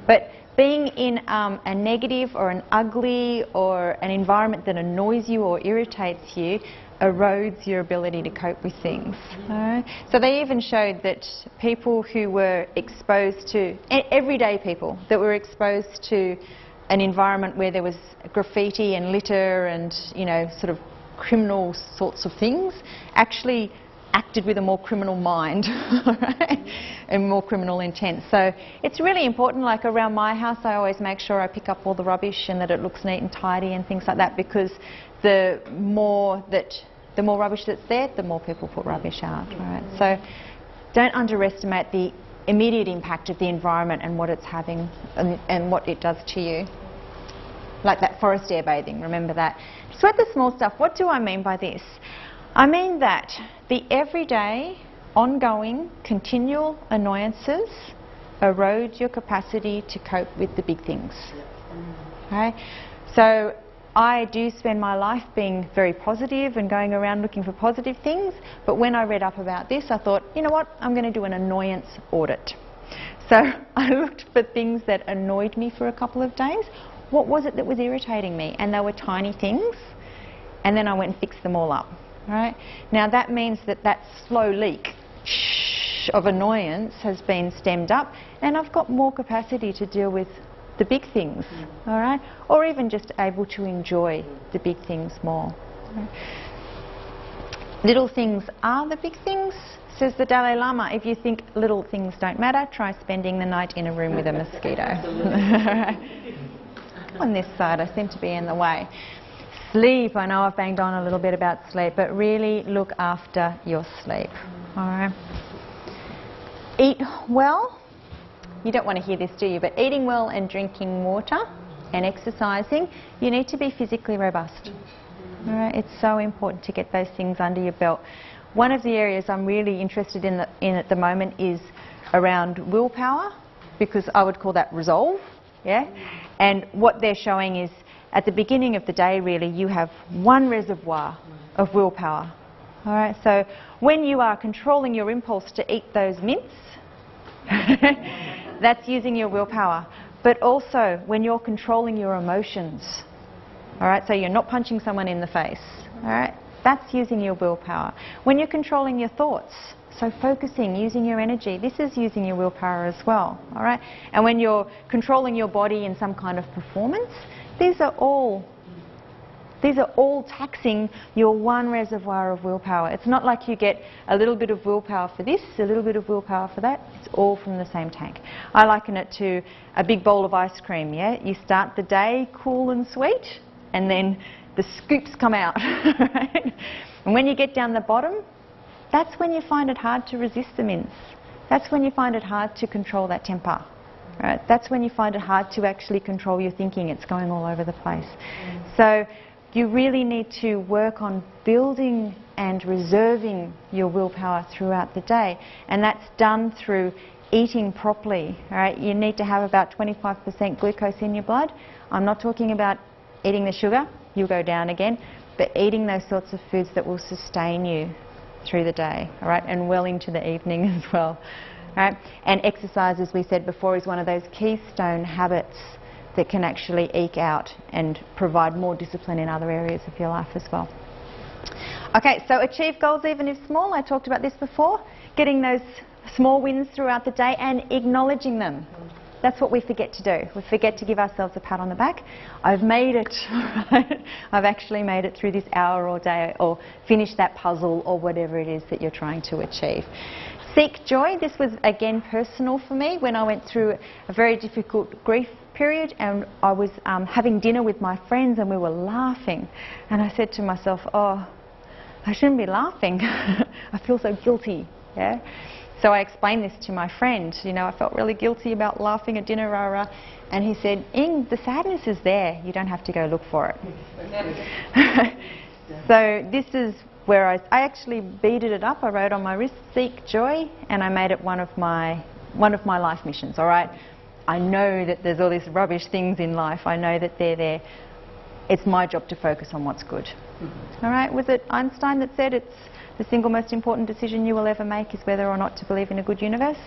[SPEAKER 1] But being in a negative or an ugly or an environment that annoys you or irritates you erodes your ability to cope with things. All right? So they even showed that people who were exposed to, everyday people that were exposed to an environment where there was graffiti and litter and, you know, sort of criminal sorts of things, actually acted with a more criminal mind, right? And more criminal intent. So it's really important, like around my house I always make sure I pick up all the rubbish and that it looks neat and tidy and things like that, because the more rubbish that's there, the more people put rubbish out, right? So don't underestimate the immediate impact of the environment and what it's having and what it does to you. Like that forest air bathing, remember that. Sweat the small stuff. What do I mean by this? I mean that the everyday, ongoing, continual annoyances erode your capacity to cope with the big things. Okay? So I do spend my life being very positive and going around looking for positive things, but when I read up about this, I thought, you know what, I'm going to do an annoyance audit. So I looked for things that annoyed me for a couple of days. What was it that was irritating me? And they were tiny things, and then I went and fixed them all up. Right? Now that means that that slow leak of annoyance has been stemmed up, and I've got more capacity to deal with the big things, all right? Or even just able to enjoy the big things more. Right? Little things are the big things, says the Dalai Lama. If you think little things don't matter, try spending the night in a room with a mosquito. On this side, I seem to be in the way. Sleep, I know I've banged on a little bit about sleep, but really look after your sleep, all right? Eat well. You don't want to hear this, do you? But eating well and drinking water and exercising, you need to be physically robust, all right? It's so important to get those things under your belt. One of the areas I'm really interested in at the moment is around willpower, because I would call that resolve, yeah? And what they're showing is at the beginning of the day, really, you have one reservoir of willpower. All right, so when you are controlling your impulse to eat those mints, that's using your willpower. But also when you're controlling your emotions, all right, so you're not punching someone in the face, all right, that's using your willpower. When you're controlling your thoughts, so focusing, using your energy, this is using your willpower as well, all right? And when you're controlling your body in some kind of performance, these are all taxing your one reservoir of willpower. It's not like you get a little bit of willpower for this, a little bit of willpower for that. It's all from the same tank. I liken it to a big bowl of ice cream, yeah? You start the day cool and sweet, and then the scoops come out, right? And when you get down the bottom, that's when you find it hard to resist the mints. That's when you find it hard to control that temper. Right? That's when you find it hard to actually control your thinking. It's going all over the place. So you really need to work on building and reserving your willpower throughout the day. And that's done through eating properly. Right? You need to have about 25% glucose in your blood. I'm not talking about eating the sugar. You'll go down again. But eating those sorts of foods that will sustain you through the day. All right? And well into the evening as well. Right? And exercise, as we said before, is one of those keystone habits that can actually eke out and provide more discipline in other areas of your life as well. Okay, so achieve goals even if small. I talked about this before. Getting those small wins throughout the day and acknowledging them. that's what we forget to do. We forget to give ourselves a pat on the back. I've made it, right? I've actually made it through this hour or day, or finished that puzzle, or whatever it is that you're trying to achieve. Seek joy. This was again personal for me when I went through a very difficult grief period, and I was having dinner with my friends and we were laughing, and I said to myself, oh, I shouldn't be laughing. I feel so guilty. Yeah. So I explained this to my friend. You know, I felt really guilty about laughing at dinner, rah, rah. And he said, Ing, the sadness is there. You don't have to go look for it. So this is where I actually beaded it up. I wrote on my wrist, seek joy, and I made it one of my life missions, all right? I know that there's all these rubbish things in life. I know that they're there. It's my job to focus on what's good. All right? Was it Einstein that said it's the single most important decision you will ever make is whether or not to believe in a good universe?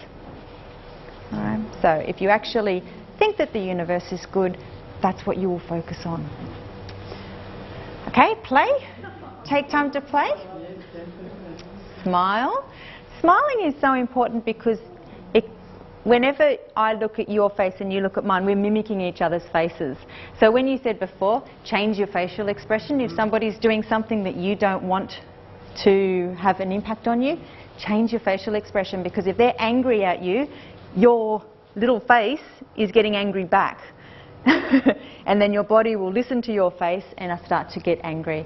[SPEAKER 1] All right? So if you actually think that the universe is good, that's what you will focus on. Okay, play. Take time to play. Smile. Smiling is so important because whenever I look at your face and you look at mine, we're mimicking each other's faces. So when you said before, change your facial expression. If somebody's doing something that you don't want to have an impact on you, change your facial expression, because if they're angry at you, your little face is getting angry back. And then your body will listen to your face and start to get angry.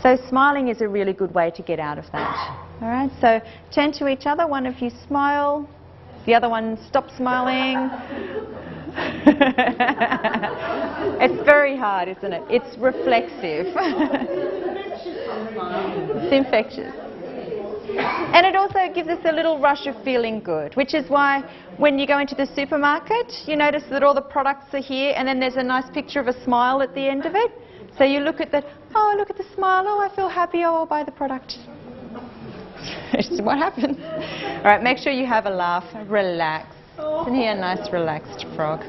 [SPEAKER 1] So smiling is a really good way to get out of that. All right, so turn to each other. One of you smile. The other one, stop smiling. It's very hard, isn't it? It's reflexive. It's infectious. And it also gives us a little rush of feeling good, which is why when you go into the supermarket, you notice that all the products are here and then there's a nice picture of a smile at the end of it. So you look at the, oh, look at the smile, oh, I feel happy, oh, I'll buy the product. It's what happens. All right, make sure you have a laugh, relax. Isn't he a nice relaxed frog?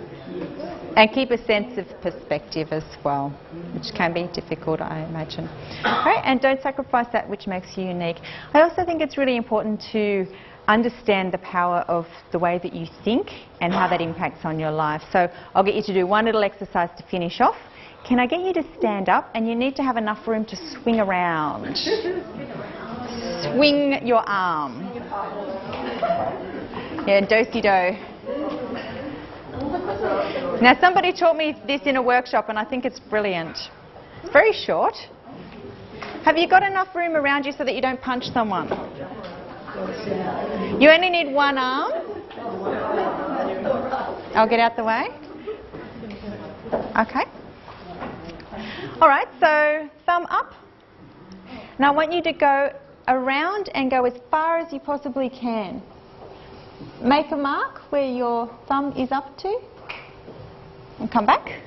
[SPEAKER 1] And keep a sense of perspective as well, which can be difficult, I imagine. All right, and don't sacrifice that which makes you unique. I also think it's really important to understand the power of the way that you think and how that impacts on your life. So I'll get you to do one little exercise to finish off. Can I get you to stand up? And you need to have enough room to swing around. Swing your arm. Yeah, do-si-do. Now somebody taught me this in a workshop and I think it's brilliant. It's very short. Have you got enough room around you so that you don't punch someone? You only need one arm. I'll get out the way. Okay. All right, so thumb up. Now I want you to go around and go as far as you possibly can. Make a mark where your thumb is up to and come back.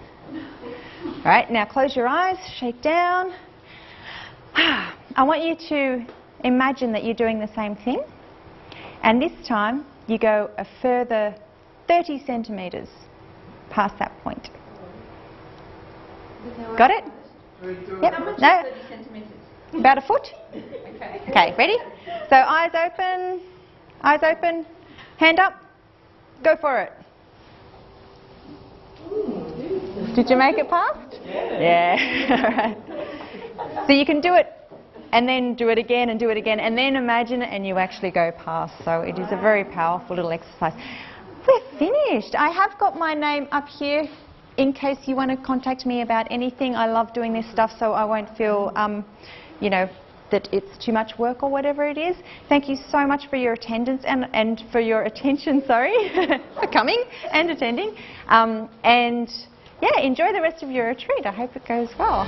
[SPEAKER 1] All right, now close your eyes, shake down. I want you to imagine that you're doing the same thing, and this time you go a further 30 centimetres past that point. Got it? Yep. No. About a foot? Okay, ready? So eyes open, hand up, go for it. Did you make it past? Yeah. All right. So you can do it and then do it again and do it again and then imagine it and you actually go past. So it is a very powerful little exercise. We're finished. I have got my name up here in case you want to contact me about anything. I love doing this stuff so I won't feel you know, that it's too much work or whatever it is. Thank you so much for your attendance and for your attention, sorry, for coming and attending. And yeah, enjoy the rest of your retreat. I hope it goes well.